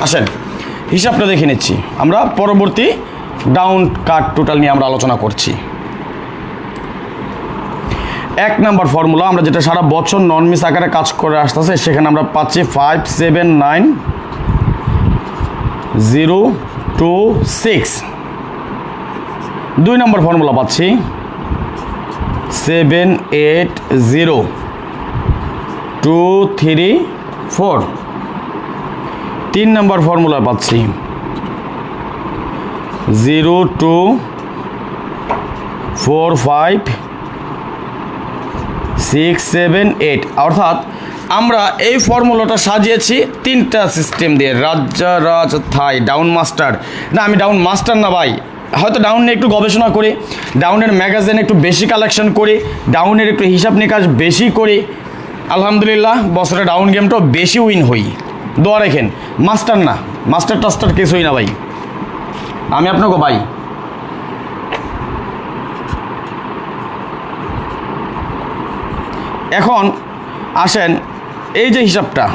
আসেন হিসাবটা দেখে নিচ্ছি। আমরা পরবর্তী ডাউন কাট টোটাল নিয়ে আমরা আলোচনা করছি। 1 নাম্বার ফর্মুলা, আমরা যেটা সারা বছর নন মিস আকারে কাজ করে আসতেছে, সেখানে আমরা পাচ্ছি 579026। 2 নাম্বার ফর্মুলা পাচ্ছি 780234। 3 নাম্বার ফর্মুলা পাচ্ছি 0245678। অর্থাৎ আমরা এই ফর্মুলাটা সাজিয়েছি 3টা সিস্টেম দিয়ে। রাজ থাই ডাউন মাস্টার না, আমি ডাউন মাস্টার না ভাই, হয়তো ডাউন নিয়ে একটু গবেষণা করি, ডাউনের ম্যাগাজিন একটু বেশি কালেকশন করি, ডাউনের একটু হিসাব নিকাশ বেশি করি। আলহামদুলিল্লাহ বছরে ডাউন গেমটাও বেশি উইন হই। দোয়া রেখেন, মাস্টার না, মাস্টার টাস্টার কিছুই না ভাই, আমি আপনাকে ভাই। এখন আসেন এই যে হিসাবটা,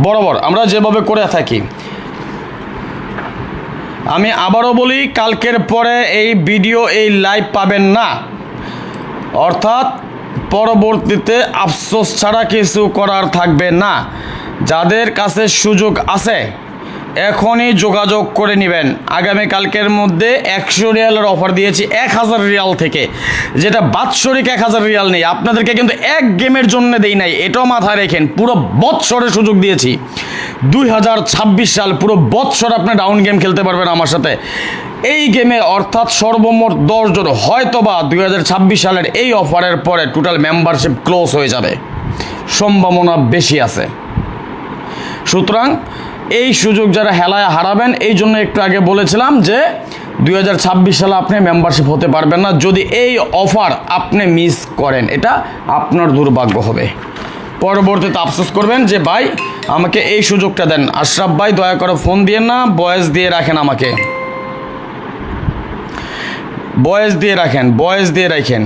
বরাবর আমরা যেভাবে করে থাকি, আমি আবারও বলি কালকের পরে এই ভিডিও এই লাইভ পাবেন না। অর্থাৎ পরবর্তীতে আফসোস ছাড়া কিছু করার থাকবে না। যাদের কাছে সুযোগ আছে এখনই যোগাযোগ করে নেবেন। আগামীকালকের মধ্যে 100 রিয়ালের অফার দিয়েছি 1000 রিয়াল থেকে, যেটা বাৎসরিক 1000 রিয়াল নেই। আপনাদেরকে কিন্তু এক গেমের জন্য দেই নাই, এটাও মাথায় রেখেন। পুরো বৎসরের সুযোগ দিয়েছি। 2026 সাল পুরো বৎসর আপনি ডাউন গেম খেলতে পারবেন আমার সাথে এই গেমে। অর্থাৎ সর্বমোট 10 জন, হয়তোবা 2026 সালের এই অফারের পরে টোটাল মেম্বারশিপ ক্লোজ হয়ে যাবে, সম্ভাবনা বেশি আছে। সুতরাং এই সুযোগ যারা হেলায় হারাবেন, এই জন্য একটু আগে বলেছিলাম যে 2026 সালে আপনি মেম্বারশিপ হতে পারবেন না। যদি এই অফার আপনি মিস করেন, এটা আপনার দুর্ভাগ্য হবে। পরবর্তীতে আফসোস করবেন যে ভাই আমাকে এই সুযোগটা দেন। আশরাফ ভাই দয়া করে ফোন দিয়েন না, বয়েস দিয়ে রাখেন, আমাকে বয়েস দিয়ে রাখেন, বয়েস দিয়ে রাখেন।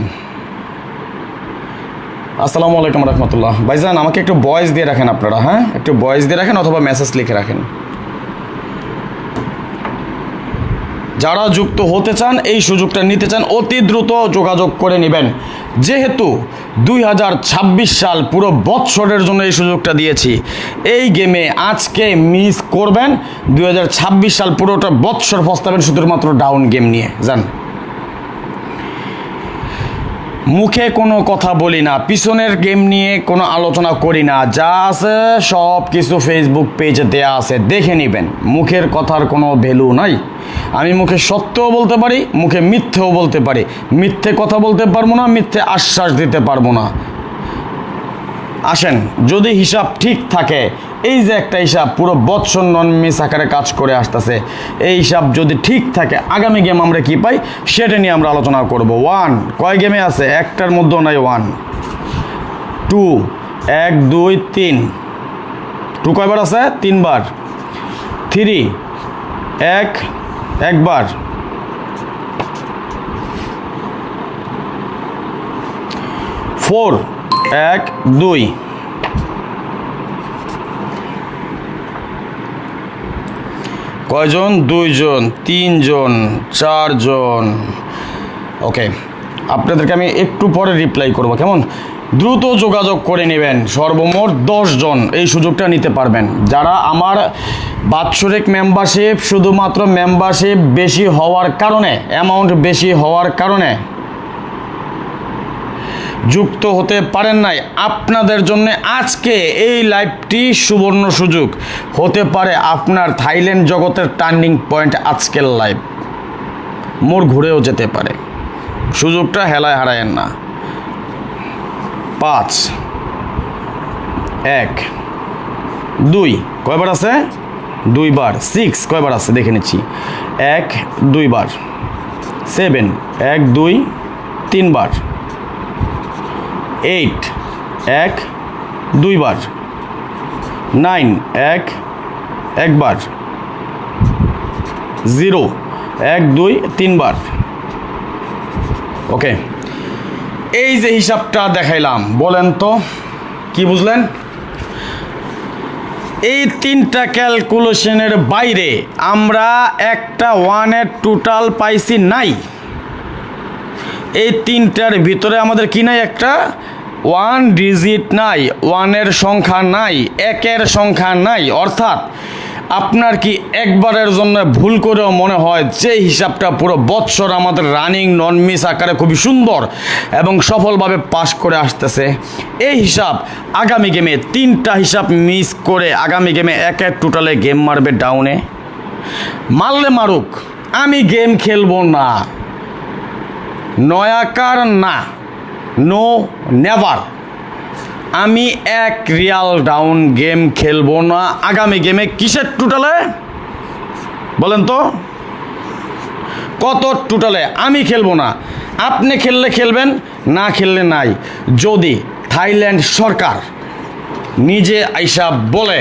আসসালামু আলাইকুম রহমতুল্লাহ। ভাইজান আমাকে একটু ভয়েস দিয়ে রাখেন আপনারা, হ্যাঁ একটু ভয়েস দিয়ে রাখেন অথবা মেসেজ লিখে রাখেন। যারা যুক্ত হতে চান, এই সুযোগটা নিতে চান, অতি দ্রুত যোগাযোগ করে নেবেন। যেহেতু 2026 সাল পুরো বৎসরের জন্য এই সুযোগটা দিয়েছি, এই গেমে আজকে মিস করবেন, 2026 সাল পুরোটা বৎসর পস্তাবেন শুধুমাত্র ডাউন গেম নিয়ে। যান, মুখে কোনো কথা বলি না, পিছনের গেম নিয়ে কোনো আলোচনা করি না, যা আছে সব কিছু ফেসবুক পেজে দেয়া আছে, দেখে নেবেন। মুখের কথার কোনো ভ্যালু নাই। আমি মুখে সত্যও বলতে পারি, মুখে মিথ্যেও বলতে পারি, মিথ্যে কথা বলতে পারবো না, মিথ্যে আশ্বাস দিতে পারবো না। আসেন, যদি হিসাব ঠিক থাকে, এই যে একটা হিসাব পুরো বৎসর নন মিস আকারে কাজ করে আসতেছে, এই হিসাব যদি ঠিক থাকে, আগামী গেম আমরা কি পাই সেটা নিয়ে আমরা আলোচনা করব। 1 কয় গেমে আছে? একটার মধ্যেও নাই 1 2 1 2 3 2 কয়বার আছে? 3 বার। 3 1 একবার। 4 1 2 কয়জন? 2 জন, 3 জন, 4 জন। ওকে, আপনাদেরকে আমি একটু পরে রিপ্লাই করব, কেমন? দ্রুত যোগাযোগ করে নেবেন। সর্বমোট 10 জন এই সুযোগটা নিতে পারবেন। যারা আমার বাৎসরিক মেম্বারশিপ, শুধুমাত্র মেম্বারশিপ বেশি হওয়ার কারণে, অ্যামাউন্ট বেশি হওয়ার কারণে যুক্ত হতে পারেন নাই, আপনাদের জন্য আজকে এই লাইভটি সুবর্ণ সুযোগ হতে পারে। আপনার থাইল্যান্ড জগতের টার্নিং পয়েন্ট আজকের লাইভ, মোড় ঘুরেও যেতে পারে। সুযোগটা হেলায় হারায়েন না। 5 1 2 কয়বার আছে? 2 বার। 6 কয়বার আছে দেখে নিচ্ছি। 1 2 বার। 7 1 2 3 বার। 8 1 2 বার। 9 1 একবার। 0 1 2 3 বার। ওকে, এই যে হিসাবটা দেখাইলাম, বলেন তো কি বুঝলেন? এই 3টা ক্যালকুলেশনের বাইরে আমরা একটা 1-এর টোটাল পাইছি নাই। এই 3টার ভিতরে আমাদের কি নাই? একটা 1 ডিজিট নাই, 1-এর সংখ্যা নাই, 1-এর সংখ্যা নাই। অর্থাৎ আপনার কি একবারের জন্য ভুল করেও মনে হয় যে হিসাবটা পুরো বৎসর আমাদের রানিং নন মিস আকারে খুবই সুন্দর এবং সফলভাবে পাস করে আসতেছে, এই হিসাব আগামী গেমে 3টা হিসাব মিস করে আগামী গেমে 1-এর টোটালে গেম মারবে ডাউনে? মারলে মারুক, আমি গেম খেলবো না। নয়াকার না, নো নেভার। আমি 1 রিয়াল ডাউন গেম খেলবো না আগামী গেমে। কিসের টোটালে বলেন তো? কত টোটালে? আমি খেলবো না। আপনি খেললে খেলবেন, না খেললে নাই। যদি থাইল্যান্ড সরকার নিজে আইসা বলে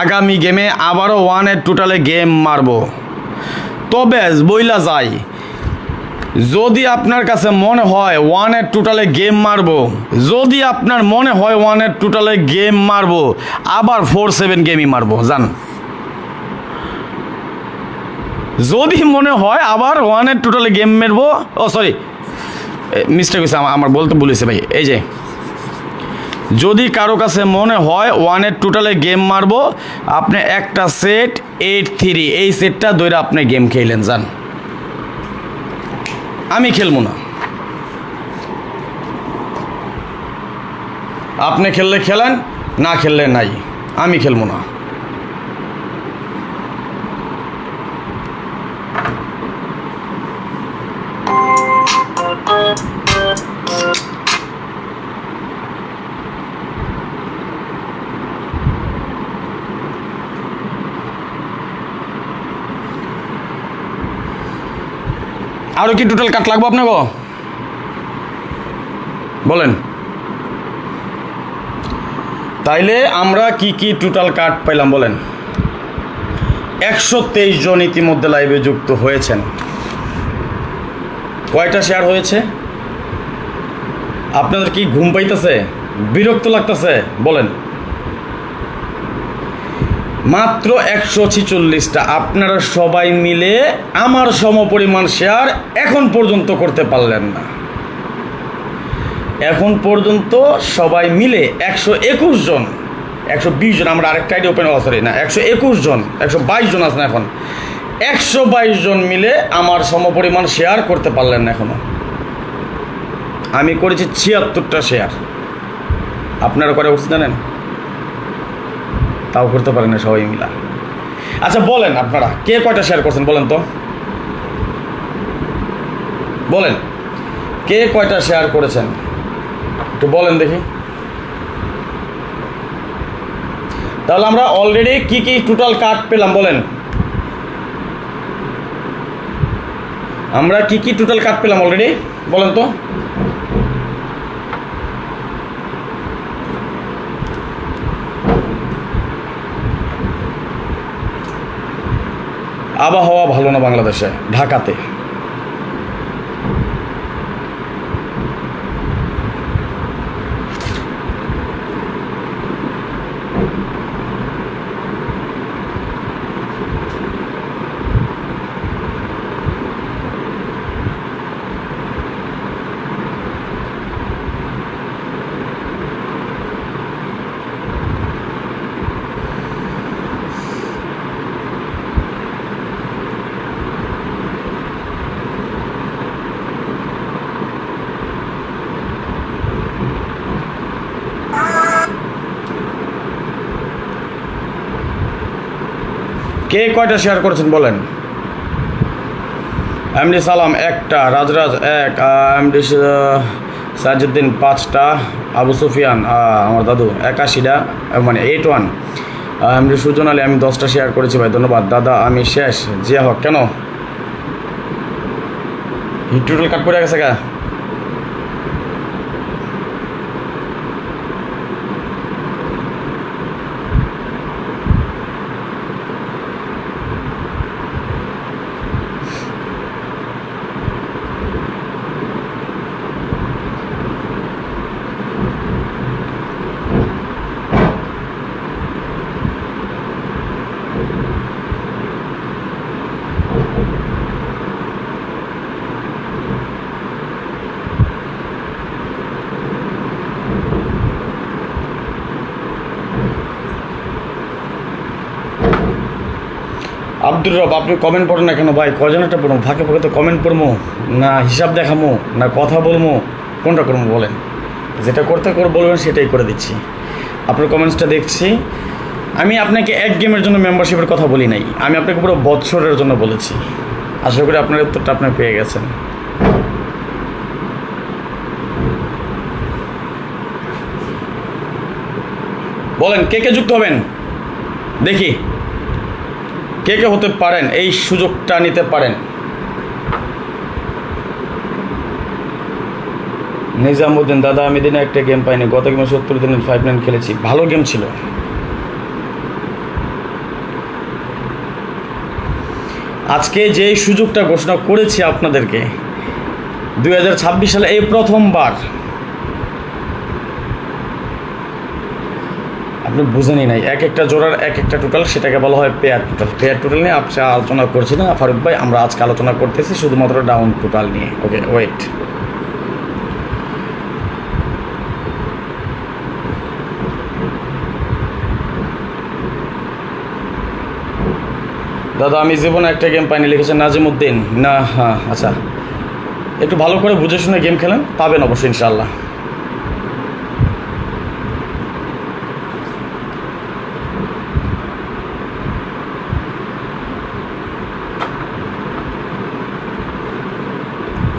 আগামী গেমে আবারও 1-এর টোটালে গেম মারবো, তবে বইলা যায়, যদি আপনার কাছে মনে হয় 1-এর টোটালে গেম মারবো, যদি আপনার মনে হয় 1-এর টোটালে গেম মারবো, আবার 4-7 গেমই মারবো। জান, যদি মনে হয় আবার 1-এর টোটালে গেম মারবো, ও সরি মিস্টেক হয়েছে, আমার বলতে বলেছে ভাই। এই যে যদি কারো কাছে মনে হয় 1-এর টোটালে গেম মারবো, আপনি একটা সেট 8-3 এই সেটটা ধরে আপনি গেম খেলেন। যান, আমি খেলবো না। আপনি খেললে খেলেন, না খেললে নাই। আমি খেলবো না। আরও কি টোটাল কাট লাগবে আপনাকে? বলেন। তাইলে আমরা কি কি টোটাল কাট পাইলাম বলেন? 123 জন ইতিমধ্যে লাইভে যুক্ত হয়েছেন। কয়টা শেয়ার হয়েছে? আপনাদের কি ঘুম পাইতেছে? বিরক্ত লাগতেছে? বলেন। মাত্র 146টা। আপনারা সবাই মিলে আমার সমপরিমাণ শেয়ার এখন পর্যন্ত করতে পারলেন না। এখন পর্যন্ত সবাই মিলে 121 জন, 120 জন, আমরা আরেকটা আইডি ওপেন সরি না 121 জন, 122 জন আছেন এখন। 122 জন মিলে আমার সমপরিমাণ শেয়ার করতে পারলেন না এখনো। আমি করেছি 76টা শেয়ার, আপনারা করে উঠতে জানেন, তাও করতে পারেন না সবাই মিলা। আচ্ছা বলেন আপনারা কে কয়টা শেয়ার করছেন বলেন তো, বলেন কে কয়টা শেয়ার করেছেন একটু বলেন দেখি। তাহলে আমরা অলরেডি কি কি টোটাল কাট পেলাম বলেন, আমরা কি কি টোটাল কাট পেলাম অলরেডি বলেন তো। আবহাওয়া ভালো না বাংলাদেশে, ঢাকাতে। কে কয়টা শেয়ার করেছেন বলেন। এমডি সালাম 1টা, রাজরাজ 1, এমডি সাজুদ্দিন 5টা, আবু সুফিয়ান আমার দাদু 81টা মানে 81, এমডি সুজন আলী আমি 10টা শেয়ার করেছি ভাই ধন্যবাদ দাদা আমি শেষ। জিয়া হক কেন হিট টোটাল কাট পড়ে গেছে গা। আব্দুর রব আপনি কমেন্ট পড়েন না কেন ভাই, কজন একটা পড়বো, ফাঁকে ফাঁকে তো কমেন্ট পড়বো না, হিসাব দেখামো না, কথা বলবো, কোনটা করবো বলেন। যেটা করতে করে বলবেন সেটাই করে দিচ্ছি। আপনার কমেন্টসটা দেখছি। আমি আপনাকে এক গেমের জন্য মেম্বারশিপের কথা বলি নাই, আমি আপনাকে পুরো বছরের জন্য বলেছি। আশা করি আপনার উত্তরটা আপনি পেয়ে গেছেন। বলেন কে কে যুক্ত হবেন দেখি, কে কে হতে পারেন এই সুযোগটা নিতে পারেন। নিজামুদ্দিন দাদা আমি দিনে একটা গেম পাইনি, গত গেমে 70 দিনের 5-9 খেলেছি, ভালো গেম ছিল। আজকে যে সুযোগটা ঘোষণা করেছি আপনাদেরকে 2026 সালে এই প্রথমবার, আপনি বুঝেনই নাই, এক একটা জোড়ার এক একটা টোটাল, সেটাকে বলা হয় পেয়ার টোটাল। পেয়ার টোটাল নিয়ে আজকে আলোচনা করছি না ফারুক ভাই, আমরা আজকে আলোচনা করতেছি শুধুমাত্র ডাউন টোটাল নিয়ে। ওকে ওয়েট, দাদা আমি জীবনে একটা গেম পাইনি লিখেছেন নাজিমুদ্দিন। না হ্যাঁ আচ্ছা, একটু ভালো করে বুঝে শুনে গেম খেলেন, পাবেন অবশ্যই ইনশাল্লাহ।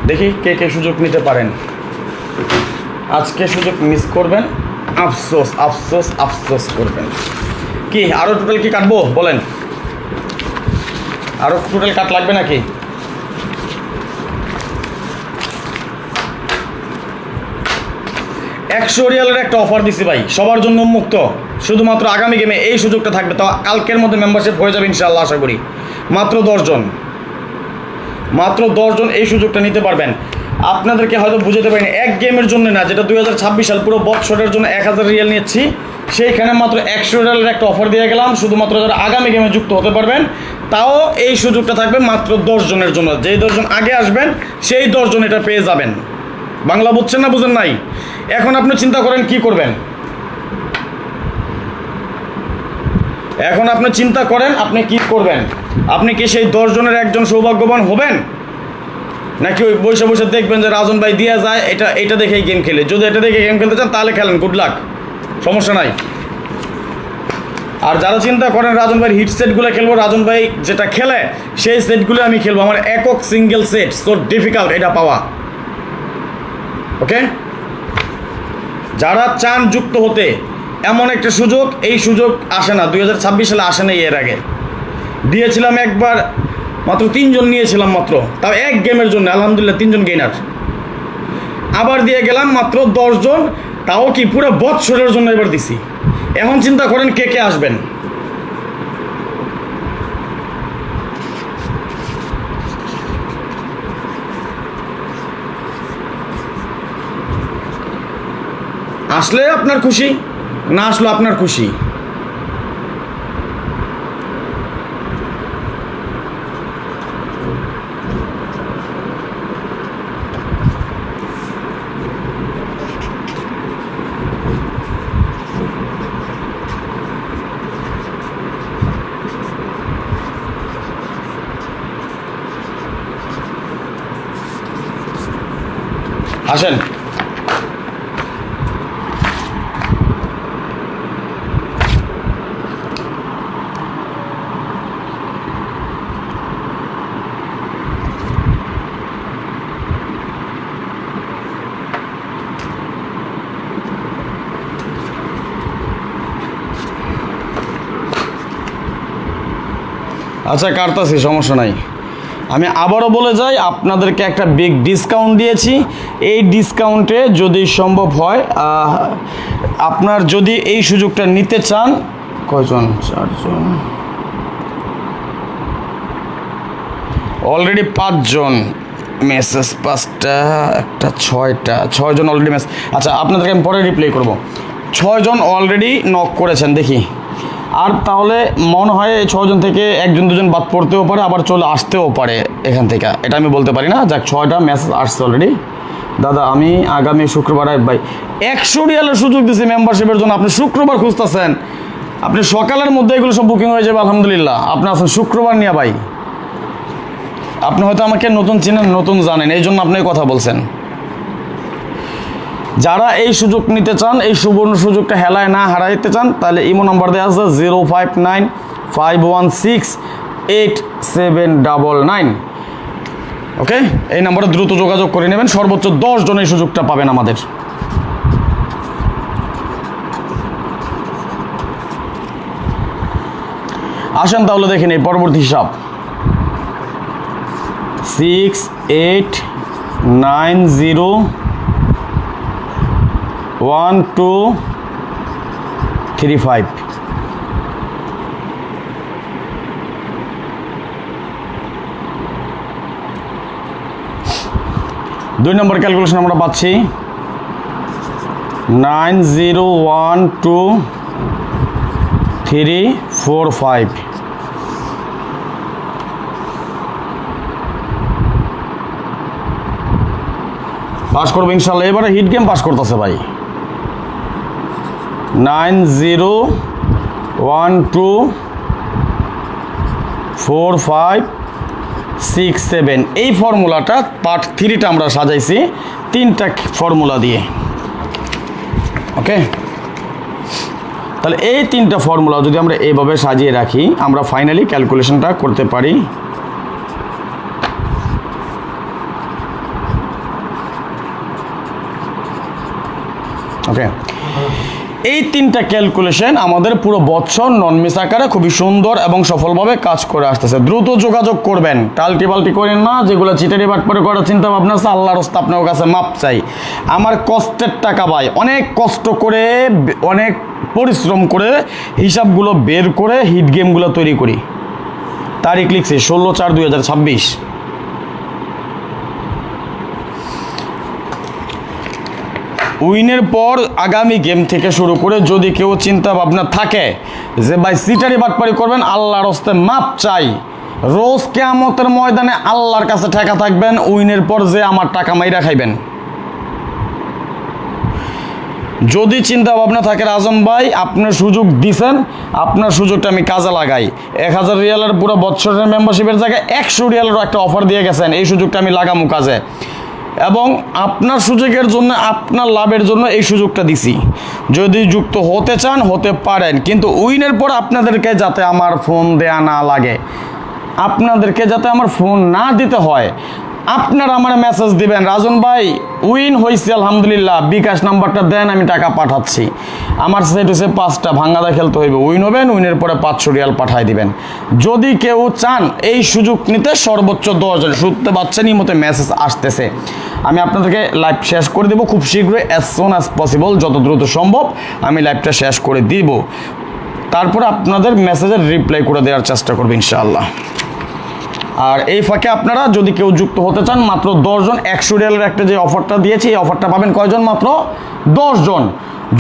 দেখি কে কে সুযোগ নিতে পারেন। আজকে সুযোগ মিস করবেন, আফসোস আফসোস আফসোস করবেন। কি আরও টোটাল কি কাটবো বলেন, আরও টোটাল কাট লাগবে নাকি? রিয়ালের একটা অফার দিছি ভাই, সবার জন্য উন্মুক্ত, শুধুমাত্র আগামী গেমে এই সুযোগটা থাকবে। তো কালকের মধ্যে মেম্বারশিপ হয়ে যাবে ইনশাআল্লাহ, আশা করি। মাত্র 10 জন, মাত্র 10 জন এই সুযোগটা নিতে পারবেন। আপনাদেরকে হয়তো বুঝাতে পারিনি, এক গেমের জন্য না, যেটা 2026 সাল পুরো বছরের জন্য 1000 রিয়াল নিচ্ছি, সেইখানে মাত্র $100 একটা অফার দিয়ে গেলাম, শুধুমাত্র যারা আগামী গেমে যুক্ত হতে পারবেন, তাও এই সুযোগটা থাকবে মাত্র 10 জনের জন্য। যেই 10 জন আগে আসবেন সেই 10 জন এটা পেয়ে যাবেন। বাংলা বুঝছেন না বুঝেন নাই? এখন আপনি চিন্তা করেন কি করবেন। এখন আপনি চিন্তা করেন আপনি কি করবেন। আপনি কি সেই 10 জনের একজন সৌভাগ্যবান হবেন, নাকি ওই বসে বসে দেখবেন যে রাজন ভাই দিয়ে যায় এটা দেখেই গেম খেলে? যদি এটা দেখে গেম খেলতে চান তাহলে খেলেন, গুড লাক, সমস্যা নাই। আর যারা চিন্তা করেন রাজন ভাইয়ের হিট সেটগুলো খেলবো, রাজন ভাই যেটা খেলে সেই সেটগুলো আমি খেলবো, আমার একক সিঙ্গেল সেট, সো ডিফিকাল্ট এটা পাওয়া। ওকে, যারা চান যুক্ত হতে, এমন একটা সুযোগ, এই সুযোগ আসে না, 2026 সালে আসে না। এর আগে দিয়েছিলাম একবার, মাত্র 3 জন নিয়েছিলাম মাত্র, তাও এক গেমের জন্য, আলহামদুলিল্লাহ 3 জন গেইনার। আবার দিয়ে গেলাম মাত্র 10 জন, তাও কি পুরো বৎসরের জন্য এবার দিছি। এখন চিন্তা করেন কে কে আসবেন। আসলে আপনার খুশি, না আসলে আপনার খুশি। আসেন, আচ্ছা কাটতাছি, সমস্যা নাই। আমি আবারও বলে যাই, আপনাদেরকে একটা বিগ ডিসকাউন্ট দিয়েছি। এই ডিসকাউন্টে যদি সম্ভব হয়, আপনার যদি এই সুযোগটা নিতে চান, কয়জন? 4 জন, অলরেডি 5 জন মেসেজ, 5টা, একটা 6 জন অলরেডি মেসেজ। আচ্ছা আপনাদেরকে আমি পরে রিপ্লাই করব। 6 জন অলরেডি নক করেছেন দেখি। আর তাহলে মনে হয় এই 6 জন থেকে 1 জন 2 জন বাদ পড়তেও পারে, আবার চলে আসতেও পারে এখান থেকে, এটা আমি বলতে পারি না। যাক, 6টা মেসেজ আসছে অলরেডি। দাদা আমি আগামী শুক্রবার, ভাই $100 সুযোগ দিচ্ছি মেম্বারশিপের জন্য, আপনি শুক্রবার খুঁজতেছেন, আপনি সকালের মধ্যে এগুলো সব বুকিং হয়ে যাবে আলহামদুলিল্লাহ। আপনি আছেন শুক্রবার নিয়ে ভাই, আপনি হয়তো আমাকে নতুন চিনেন, নতুন জানেন, এই জন্য আপনি কথা বলছেন। যারা এই সুযোগ নিতে চান, এই সুবর্ণ সুযোগটা হেলায় না হারাইতে চান, তাহলে ইমো নাম্বার দেওয়া আছে 0595168799। ওকে, এই নাম্বারে দ্রুত যোগাযোগ করে নেবেন। সর্বোচ্চ 10 জন এই সুযোগটা পাবেন আমাদের। আসেন তাহলে দেখে নিই পরবর্তী হিসাব। 68901235। দুই নম্বর ক্যালকুলেশন আমরা পাচ্ছি 901235। পাস করবো ইনশাল্লাহ, এবারে হিট গেম পাস করতেছে ভাই। 90124567। এই ফর্মুলাটা পার্ট 3টা আমরা সাজাইছি 3টা ফর্মুলা দিয়ে। ওকে, তাহলে এই 3টা ফর্মুলা যদি আমরা এইভাবে সাজিয়ে রাখি, আমরা ফাইনালি ক্যালকুলেশনটা করতে পারি। ওকে, এই 3টা ক্যালকুলেশন আমাদের পুরো বছর নন মিস আকারে খুবই সুন্দর এবং সফলভাবে কাজ করে আসতেছে। দ্রুত যোগাযোগ করবেন, টালটি পাল্টি করেন না। যেগুলো চিটারি বাটপারি করার চিন্তা ভাবনা আছে, আল্লাহর রাস্তা আপনার কাছে মাপ চাই। আমার কষ্টের টাকা ভাই, অনেক কষ্ট করে, অনেক পরিশ্রম করে হিসাবগুলো বের করে হিট গেমগুলো তৈরি করি। তারিখ লিখছি 16/4/2026। উইনের পর আগামী গেম থেকে শুরু করে যদি কেউ চিন্তা ভাবনা থাকে যে ভাই সিটারি বাটপারি করবেন, আল্লাহর হস্তে মাপ চাই, রোজ কিয়ামতের ময়দানে আল্লাহর কাছে ঠেকা থাকবেন উইনের পর যে আমার টাকা মাইরা খাইবেন। যদি চিন্তা ভাবনা থাকে রাজন ভাই আপনার সুযোগ দিছেন, আপনার সুযোগটা আমি কাজে লাগাই। 1000 রিয়ালের পুরো বছরের মেম্বারশিপের জায়গায় 100 রিয়ালেরও একটা অফার দিয়ে গেছেন, এই সুযোগটা আমি লাগামু কাজে, এবং আপনার সুযোগের জন্য আপনার লাভের জন্য এই সুযোগটা দিছি। যদি যুক্ত হতে চান হতে পারেন, কিন্তু উইনের পর আপনাদেরকে যাতে আমার ফোন দেয়া না লাগে, আপনাদেরকে যাতে আমার ফোন না দিতে হয়, আপনারা আমার মেসেজ দিবেন রাজন ভাই উইন হয়েছে আলহামদুলিল্লাহ, বিকাশ নাম্বারটা দেন আমি টাকা পাঠাচ্ছি। আমার সেট হচ্ছে 5টা ভাঙ্গাদা খেলতে হইবে, উইন হবেন, উইনের পরে 500 রিয়াল পাঠাই দিবেন। যদি কেউ চান এই সুযোগ নিতে সর্বোচ্চ 10 জন, শুনতে পাচ্ছেন এই মতো মেসেজ আসতেছে, আমি আপনাদেরকে লাইভ শেষ করে দেবো খুব শীঘ্রই, অ্যাজ সুন অ্যাজ পসিবল, যত দ্রুত সম্ভব আমি লাইভটা শেষ করে দিব, তারপরে আপনাদের মেসেজের রিপ্লাই করে দেওয়ার চেষ্টা করবো ইনশাআল্লাহ। আর এই ফাঁকে আপনারা যদি কেউ যুক্ত হতে চান, মাত্র 10 জন, 100 রিয়ালের একটা যে অফারটা দিয়েছি এই অফারটা পাবেন কয়জন? মাত্র 10 জন।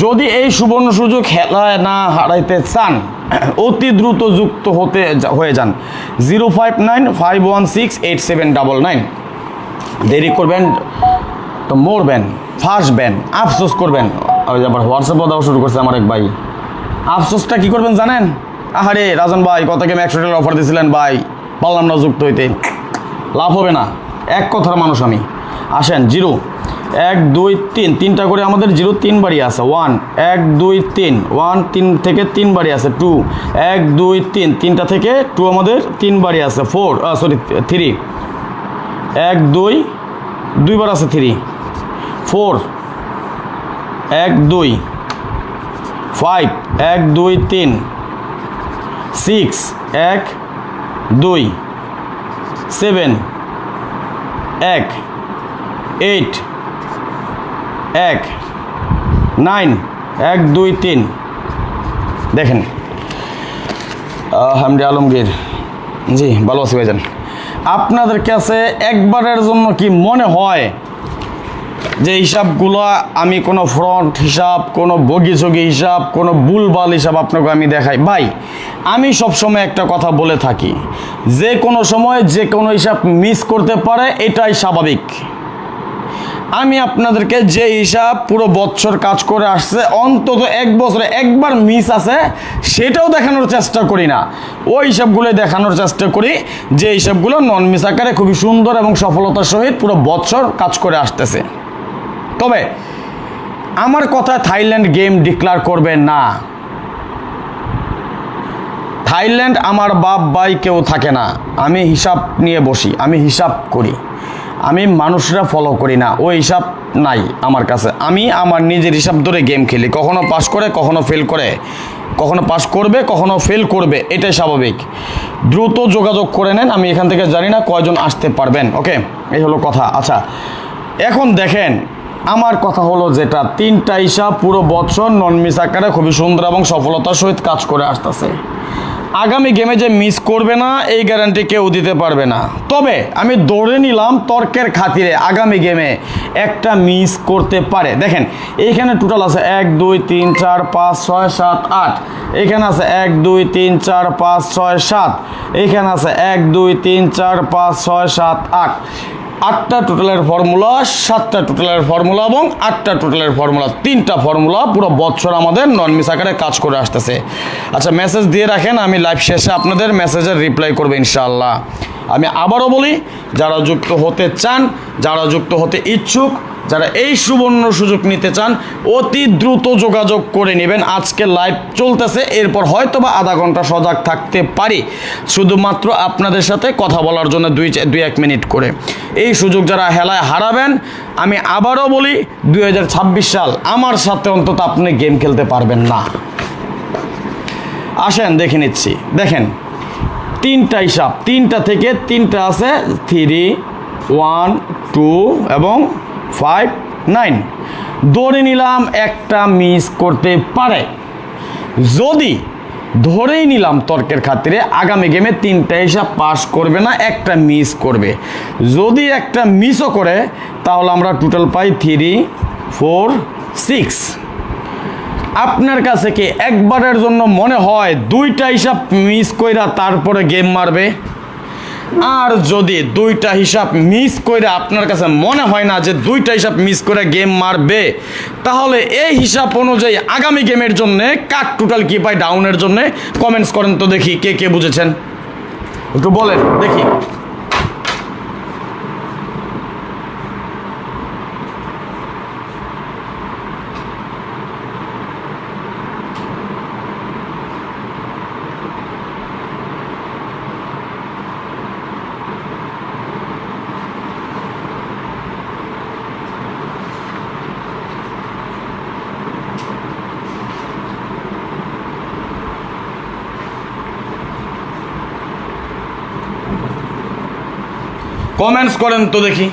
যদি এই সুবর্ণ সুযোগ হেলায় না হারাইতে চান, অতি দ্রুত যুক্ত হয়ে যান 05951687999। দেরি করবেন তো মরবেন, ফাঁসবেন, আফসোস করবেন। আবার হোয়াটসঅ্যাপও দেওয়া শুরু করছে আমার এক ভাই। আফসোসটা কি করবেন জানেন? আহারে রাজন ভাই কত কেমন 100 রিয়াল অফার দিয়েছিলেন ভাই, পারলাম না যুক্ত হইতে, লাভ হবে না। এক কথার মানুষ আমি। আসেন 0 1 2 3 তিনটা করে আমাদের 0 3 বাড়ি আছে, 1 1 2 3 1 3 থেকে 3 বাড়ি আছে, 2 1 2 3 তিনটা থেকে 2 আমাদের 3 বাড়ি আছে, 4 3 1 2 2 বার আছে, 3 4 1 2 5 1 2 3 6 1 2 7 1 8 1 9 1 2 3। দেখেন হামদি আলমগীর, জি ভালো আছি ভাইজান। আপনাদের কাছে একবারের জন্য কি মনে হয় যে হিসাবগুলো আমি কোনো ফ্রন্ট হিসাব, কোনো বগিচগি হিসাব, কোনো ভুলভাল হিসাব আপনাকে আমি দেখাই? ভাই আমি সবসময় একটা কথা বলে থাকি, যে কোনো সময় যে কোনো হিসাব মিস করতে পারে, এটাই স্বাভাবিক। আমি আপনাদেরকে যে হিসাব পুরো বছর কাজ করে আসছে, অন্তত 1 বছরে একবার মিস আছে সেটাও দেখানোর চেষ্টা করি না, ওই হিসাবগুলোই দেখানোর চেষ্টা করি যে হিসাবগুলো নন মিস আকারে খুবই সুন্দর এবং সফলতার সহিত পুরো বছর কাজ করে আসতেছে। তবে আমার কথা থাইল্যান্ড গেম ডিক্লেয়ার করবেন না। থাইল্যান্ড আমার বাপ ভাই কেউ থাকে না, আমি হিসাব নিয়ে বসি, আমি হিসাব করি, আমি মানুষরা ফলো করি না, ওই হিসাব নাই আমার কাছে। আমি আমার নিজের হিসাব ধরে গেম খেলি, কখনো পাস করে কখনো ফেল করে, কখনো পাস করবে কখনো ফেল করবে, এটাই স্বাভাবিক। দ্রুত যোগাযোগ করে নেন, আমি এখান থেকে জানি না কয়জন আসতে পারবেন। ওকে, এই হলো কথা। আচ্ছা এখন দেখেন আমার কথা হলো যেটা, 3টা হিসাব পুরো বছর নন মিস আকারে খুবই সুন্দর এবং সফলতার সহিত কাজ করে আসতেছে। আগামী গেমে যে মিস করবে না এই গ্যারান্টি কেউ দিতে পারবে না। তবে আমি ধরে নিলাম তর্কের খাতিরে আগামী গেমে একটা মিস করতে পারে। দেখেন এইখানে টোটাল আছে 1 2 3 4 5 6 7 8, এখানে আছে 1 2 3 4 5 6 7, এইখানে আছে 1 2 3 4 5 6 7 8, 8টা টোটালের ফর্মুলা, 7টা টোটালের ফর্মুলা এবং 8টা টোটালের ফর্মুলা, 3টা ফর্মুলা পুরো বছর আমাদের নন মিস আকারে কাজ করে আসতেছে। আচ্ছা মেসেজ দিয়ে রাখেন, আমি লাইভ শেষে আপনাদের মেসেজের রিপ্লাই করবো ইনশাআল্লাহ। আমি আবারও বলি, যারা যুক্ত হতে চান, যারা যুক্ত হতে ইচ্ছুক, যারা এই সুবর্ণ সুযোগ নিতে চান, অতি দ্রুত যোগাযোগ করে নেবেন। আজকে লাইভ চলতেছে, এরপর হয়তো বা আধা ঘন্টা সজাগ থাকতে পারি, শুধুমাত্র আপনাদের সাথে কথা বলার জন্য 2-1 মিনিট করে। এই সুযোগ যারা হেলায় হারাবেন, আমি আবারও বলি 2026 সাল আমার সাথে অন্তত আপনি গেম খেলতে পারবেন না। আসেন দেখে নিচ্ছি। দেখেন 3টা হিসাব, 3টা থেকে 3টা আছে 3 1 2 এবং 5 9। ধরে নিলাম একটা মিস করতে পারে, যদি ধরেই নিলাম তর্কের খাতিরে আগামী গেমে 3টা হিসাব পাস করবে না, একটা মিস করবে। যদি একটা মিসও করে তাহলে আমরা টোটাল পাই 3 4 6। আপনার কাছে কি একবারের জন্য মনে হয় 2টা হিসাব মিস কইরা তারপরে গেম মারবে? আর যদি 2টা হিসাব মিস করে আপনার কাছে মনে হয় না যে 2টা হিসাব মিস করে গেম মারবে, তাহলে এই হিসাব অনুযায়ী আগামী গেমের জন্য কাট টোটাল কি পাই ডাউনের জন্য কমেন্টস করেন তো দেখি কে কে বুঝেছেন, একটু বলেন দেখি। কমেন্টস করেন তো দেখি।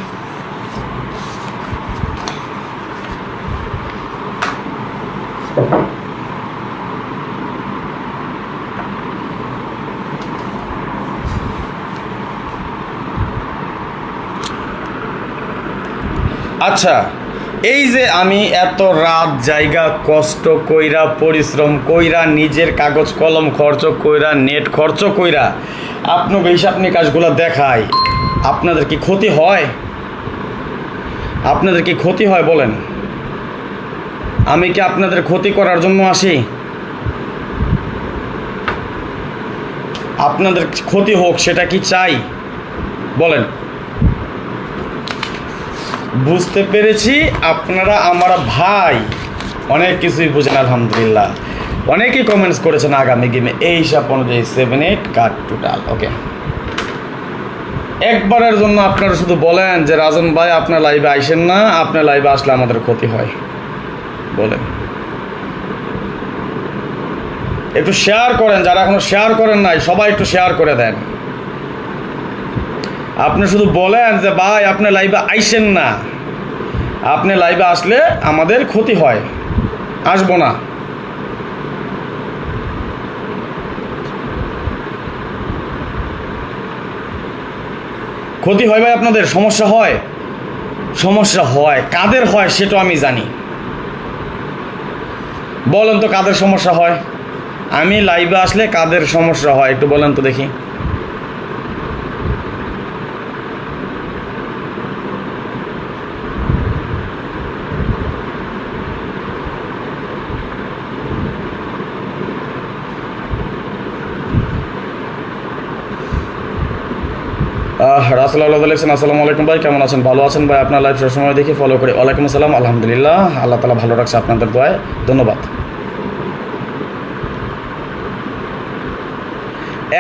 আচ্ছা, এই যে আমি এত রাত জায়গা কষ্ট কইরা পরিশ্রম কইরা নিজের কাগজ কলম খরচ কইরা নেট খরচ কইরা আপনাকে হিসাব নিকাশগুলো দেখাই, আপনাদের কি ক্ষতি হয়? আপনাদের কি ক্ষতি হয় বলেন? আমি কি আপনাদের ক্ষতি করার জন্য আসি? আপনাদের ক্ষতি হোক সেটা কি চাই বলেন? বুঝতে পেরেছি আপনারা আমার ভাই, অনেক কিছুই বুঝেন আলহামদুলিল্লাহ। অনেকেই কমেন্টস করেছেন আগামী গেমে এই হিসাব অনুযায়ী 7-8 কাট টোটাল। ওকে, একবারের জন্য আপনারা শুধু বলেন যে রাজন ভাই আপনার লাইভে আইসেন না, আপনার লাইভে আসলে আমাদের ক্ষতি হয় বলেন। একটু শেয়ার করেন, যারা এখনো শেয়ার করেন নাই সবাই একটু শেয়ার করে দেন। আপনি শুধু বলেন যে ভাই আপনি লাইভে আইসেন না, আপনি লাইভে আসলে আমাদের ক্ষতি হয়, আসবো না। ক্ষতি হয় ভাই, আপনাদের সমস্যা হয়? সমস্যা হয়, কাদের হয় সেটা আমি জানি। বলেন তো কাদের সমস্যা হয়? আমি লাইভে আসলে কাদের সমস্যা হয় একটু বলেন তো দেখি। রাসূলুল্লাহ লিখছেন, আসসালামু আলাইকুম ভাই, কেমন আছেন? ভালো আছেন ভাই? আপনার লাইভ সবসময় দেখি ফলো করি। ওয়ালাইকুম আসসালাম, আলহামদুলিল্লাহ, আল্লাহ তাআলা ভালো রাখছে আপনাদের দোয়ায়, ধন্যবাদ।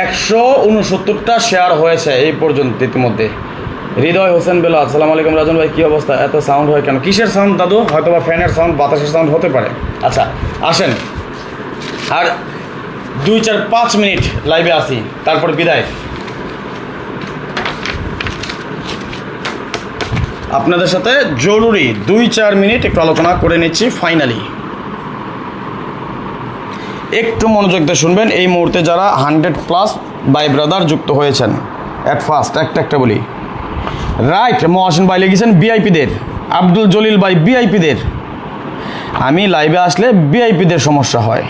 169টা শেয়ার হয়েছে এই পর্যন্ত ইতিমধ্যে। হৃদয় হোসেন বেলা, আসসালামু আলাইকুম রাজন ভাই, কী অবস্থা? এত সাউন্ড হয় কেন? কিসের সাউন্ড দাদু? হয়তো বা ফ্যানের সাউন্ড, বাতাসের সাউন্ড হতে পারে। আচ্ছা আসেন, আর 2-4-5 মিনিট লাইভে আসি, তারপর বিদায়। আপনাদের সাথে জরুরি 2-4 মিনিট একটু আলোচনা করে নিচ্ছি ফাইনালি। একটু মনোযোগ দিয়ে শুনবেন। এই মুহূর্তে যারা 100+ বাই ব্রাদার যুক্ত হয়েছেন, অ্যাট ফার্স্ট একটা বলি, রাইট, মহাসিন ভাই লিখেছেন ভিআইপিদের, আব্দুল জলিল ভাই ভিআইপিদের। আমি লাইভে আসলে ভিআইপিদের সমস্যা হয়।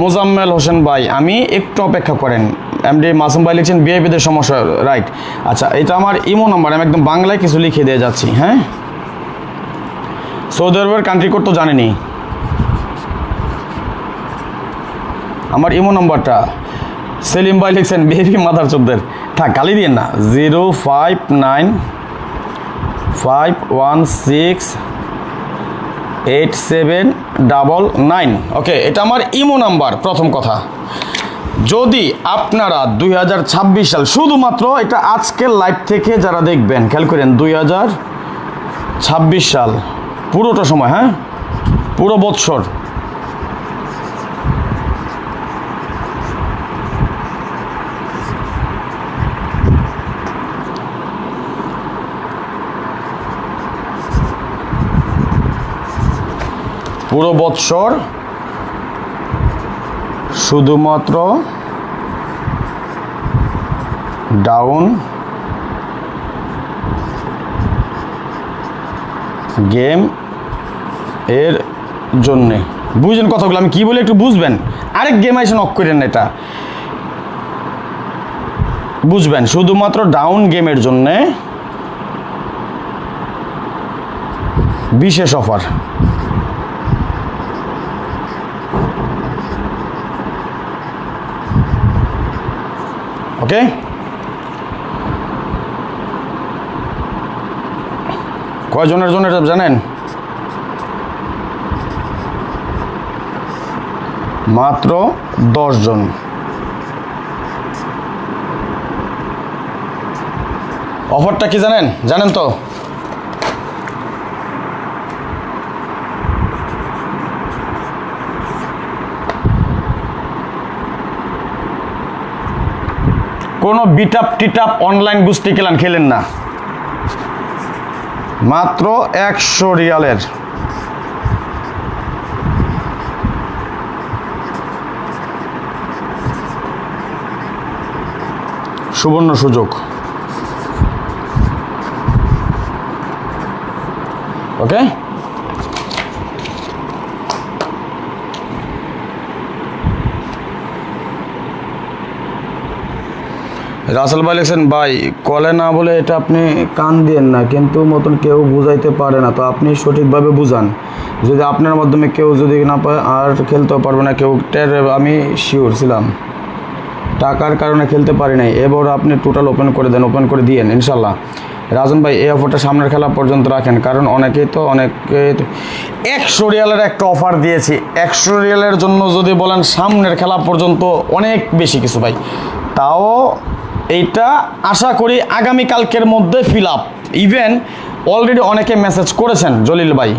মোজাম্মেল হোসেন ভাই, আমি একটু অপেক্ষা করেন। এমডি মাসুম ভাই লিখছেন ভিআইপিদের সমস্যা, রাইট। আচ্ছা, এটা আমার ইমো নাম্বার, আমি একদম বাংলায় কিছু লিখে দিয়ে যাচ্ছি। হ্যাঁ, সৌদি আরবের কান্ট্রি কোড তো জানেনি। আমার ইমো নাম্বারটা, সেলিম ভাই লিখছেন বেবি মাদার চোদ্দের, থাক গালি দিয়েন না। 05951687999। ওকে, এটা আমার ইমো নাম্বার, প্রথম কথা। যদি আপনারা 2026 সাল, শুধুমাত্র এটা আজকের লাইভ থেকে যারা দেখবেন খেয়াল করেন, 2026 সাল পুরোটা সময়, হ্যাঁ পুরো বৎসর, পুরো বৎসর শুধুমাত্র ডাউন গেম এর জন্যে। বুঝলেন কথাগুলো আমি কি বলে একটু বুঝবেন। আরেক গেম এসে নক করেন, এটা বুঝবেন। শুধুমাত্র ডাউন গেমের জন্যে বিশেষ অফার। ওকে, কয়জনের জন্য এটা জানেন? মাত্র 10 জন। অফারটা কি জানেন? জানেন তো? কোনো বিটাপ টিটাপ অনলাইন গুস্তি খেলেন না, মাত্র 100 রিয়ালের সুবর্ণ সুযোগ। ওকে, রাসেল ভাই লিখছেন, ভাই কলে না বলে এটা আপনি কান দিয়েন না, কিন্তু মতন কেউ বুঝাইতে পারে না, তো আপনি সঠিকভাবে বুঝান। যদি আপনার মাধ্যমে কেউ যদি না পায় আর খেলতেও পারবে না কেউ। আমি শিওর ছিলাম, টাকার কারণে খেলতে পারি নাই। এবার আপনি টোটাল ওপেন করে দেন, ওপেন করে দিয়েন ইনশাল্লাহ। রাজন ভাই এই অফারটা সামনের খেলা পর্যন্ত রাখেন, কারণ অনেকে 100 রিয়ালের একটা অফার দিয়েছি। 100 রিয়ালের জন্য যদি বলেন সামনের খেলা পর্যন্ত অনেক বেশি কিছু ভাই। তাও এইটা আশা করি আগামীকালকের মধ্যে ফিল আপ। ইভেন অলরেডি অনেকে মেসেজ করেছেন, জলিল ভাই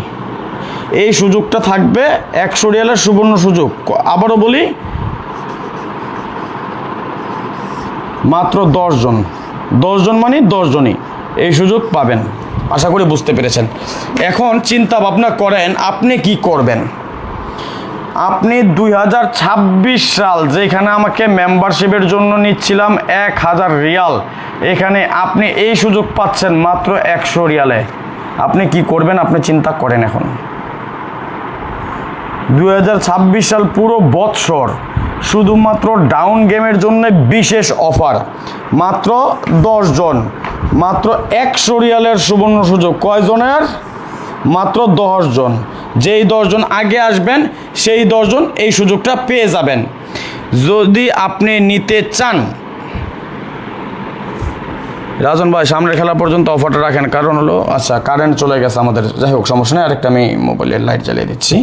এই সুযোগটা থাকবে, 100 রিয়ালের সুবর্ণ সুযোগ। আবারও বলি, মাত্র 10 জন। 10 জন মানে 10 জনই এই সুযোগ পাবেন। আশা করি বুঝতে পেরেছেন। এখন চিন্তা ভাবনা করেন আপনি কি করবেন। আপনি 2026 সাল যেখানে আমাকে মেম্বারশিপের জন্য নিচ্ছিলাম 1000 রিয়াল, এখানে আপনি এই সুযোগ পাচ্ছেন মাত্র 100 রিয়ালে। আপনি কি করবেন আপনি চিন্তা করেন। এখন 2026 সাল পুরো বৎসর শুধুমাত্র ডাউন গেমের জন্য বিশেষ অফার, মাত্র 10 জন, মাত্র 100 রিয়ালের সুবর্ণ সুযোগ। কয়জনের? মাত্র 10 জন। যেই 10 জন আগে আসবেন সেই 10 জন এই সুযোগটা পেয়ে যাবেন। যদি আপনি নিতে চান, রাজন ভাই সামনের খেলা পর্যন্ত অফারটা রাখেন, কারণ হলো আচ্ছা কারেন্ট চলে গেছে আমাদের, যাই হোক সমস্যা নেই। আরেকটা আমি মোবাইলের লাইট জ্বালিয়ে দিচ্ছি।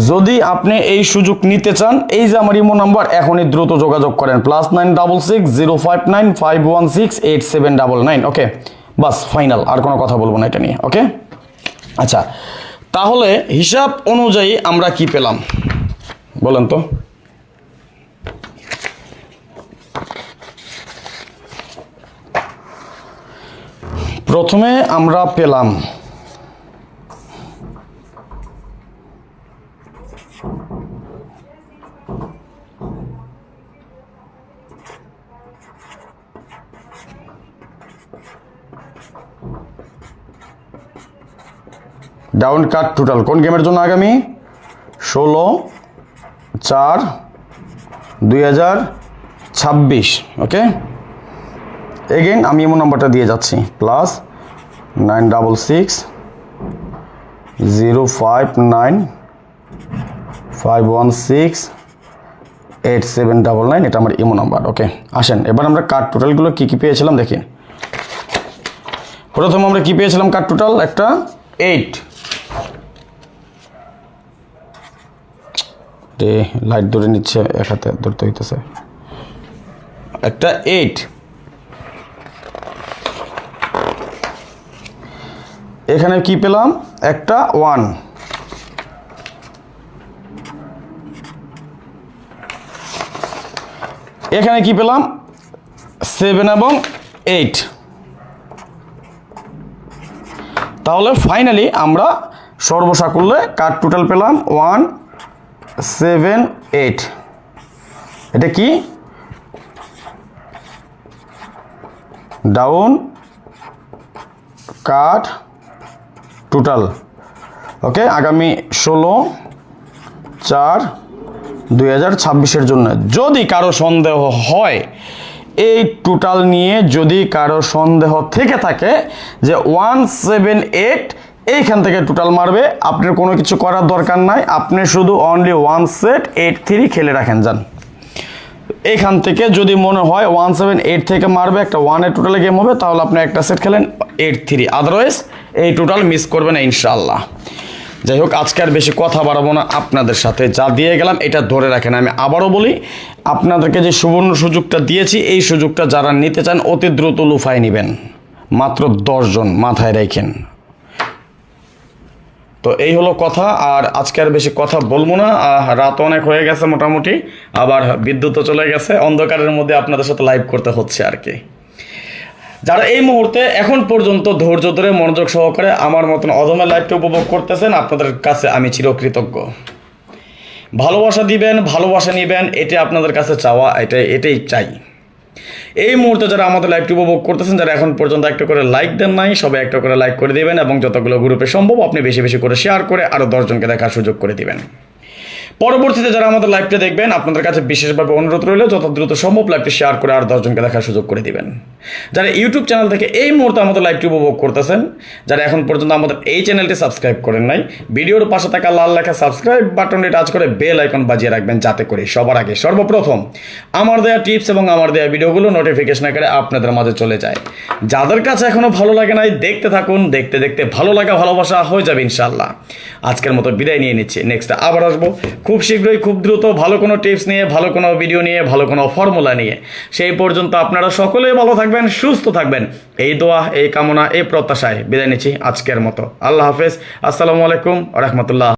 যদি আপনি এই সুযোগ নিতে চান, এই যে আমার ইমো নাম্বার, এখনই দ্রুত যোগাযোগ করেন, +966 059 516 8799। ওকে, বাস ফাইনাল, আর কোনো কথা বলবো না এটা নিয়ে। ওকে, আচ্ছা তাহলে হিসাব অনুযায়ী আমরা কি পেলাম বলেন তো? প্রথমে আমরা পেলাম ডাউন কাট টোটাল কোন গেমের জন্য আগামী 16/4/2026। ওকে, এগেইন আমি এমন নাম্বারটা দিয়ে যাচ্ছি, +966 059 516 8799। এটা আমার ইমো নাম্বার। ওকে, আসেন এবার আমরা কার্ড টোটালগুলো কী কী পেয়েছিলাম দেখি। প্রথমে আমরা কি পেয়েছিলাম কার্ড টোটাল? একটা 8, লাইট ধরে নিচ্ছে, এক হাতে ধরতে হইতেছে, একটা 8। এখানে কি পেলাম? একটা 1। এখানে কি পেলাম? 7 এবং 8। তাহলে ফাইনালি আমরা সর্বসাকুল্যে কার্ড টোটাল পেলাম 178। এটা কি ডাউন কাট টোটাল। ওকে, আগামী 16/4/2026 জন্য যদি কারো সন্দেহ হয়, এই টোটাল নিয়ে যদি কারো সন্দেহ থেকে থাকে যে 178 এইখান থেকে টোটাল মারবে, আপনার কোনো কিছু করার দরকার নাই, আপনি শুধু অনলি 1 সেট 83 খেলে রাখেন যান। এইখান থেকে যদি মনে হয় 178 থেকে মারবে, একটা 1-এর টোটালে গেম হবে, তাহলে আপনি একটা সেট খেলেন 83, আদারওয়াইজ এই টোটাল মিস করবে না ইনশাআল্লাহ। যাই হোক, আজকে আর বেশি কথা বাড়াবো না, আপনাদের সাথে যা দিয়ে গেলাম এটা ধরে রাখেন। আমি আবারও বলি, আপনাদেরকে যে সুবর্ণ সুযোগটা দিয়েছি, এই সুযোগটা যারা নিতে চান অতি দ্রুত লুফায় নেবেন, মাত্র 10 জন, মাথায় রাখেন। তো এই হলো কথা, আর আজকে আর বেশি কথা বলবো না, রাত অনেক হয়ে গেছে মোটামুটি, আবার বিদ্যুৎও চলে গেছে, অন্ধকারের মধ্যে আপনাদের সাথে লাইভ করতে হচ্ছে আর কি। যারা এই মুহূর্তে এখন পর্যন্ত ধৈর্য ধরে মনোযোগ সহকারে আমার মতন অদমের লাইভটা উপভোগ করতেছেন, আপনাদের কাছে আমি চিরকৃতজ্ঞ। ভালোবাসা দিবেন, ভালোবাসা নেবেন, এটা আপনাদের কাছে চাওয়া, এটাই চাই। এই মুহূর্তে যারা আমাদের লাইভটি উপভোগ করতেছেন, যারা এখন পর্যন্ত একটা করে লাইক দেন নাই, সবাই একটা করে লাইক করে দিবেন, এবং যতগুলো গ্রুপে সম্ভব আপনি বেশি বেশি করে শেয়ার করে আরও 10 জনকে দেখার সুযোগ করে দিবেন। পরবর্তীতে যারা আমাদের লাইভটা দেখবেন, আপনাদের কাছে বিশেষভাবে অনুরোধ রইল যত দ্রুত সম্ভব লাইভটি শেয়ার করে আর 10 জনকে দেখার সুযোগ করে দিবেন। যারা ইউটিউব চ্যানেল থেকে এই মুহূর্তে আমাদের লাইভটি উপভোগ করতেছেন, যারা এখন পর্যন্ত আমাদের এই চ্যানেলটি সাবস্ক্রাইব করেন নাই, ভিডিওর পাশে থাকা লাল লেখা সাবস্ক্রাইব বাটনটি টাচ করে বেল আইকন বাজিয়ে রাখবেন, যাতে করে সবার আগে সর্বপ্রথম আমার দেওয়া টিপস এবং আমার দেওয়া ভিডিওগুলো নোটিফিকেশন আকারে আপনাদের মাঝে চলে যায়। যাদের কাছে এখনো ভালো লাগে নাই, দেখতে থাকুন, দেখতে দেখতে ভালো লাগা ভালোবাসা হয়ে যাবে ইনশাআল্লাহ। আজকের মতো বিদায় নিয়ে নিচ্ছি, নেক্সট আবার আসবো খুব শীঘ্রই, খুব দ্রুত, ভালো কোনো টিপস নিয়ে, ভালো কোনো ভিডিও নিয়ে, ভালো কোনো ফর্মুলা নিয়ে। সেই পর্যন্ত আপনারা সকলেই ভালো থাকবেন, সুস্থ থাকবেন, এই দোয়া, এই কামনা, এই প্রত্যাশায় বিদায় নিচ্ছি আজকের মতো। আল্লাহ হাফেজ, আসসালামু আলাইকুম ওয়া রাহমাতুল্লাহ।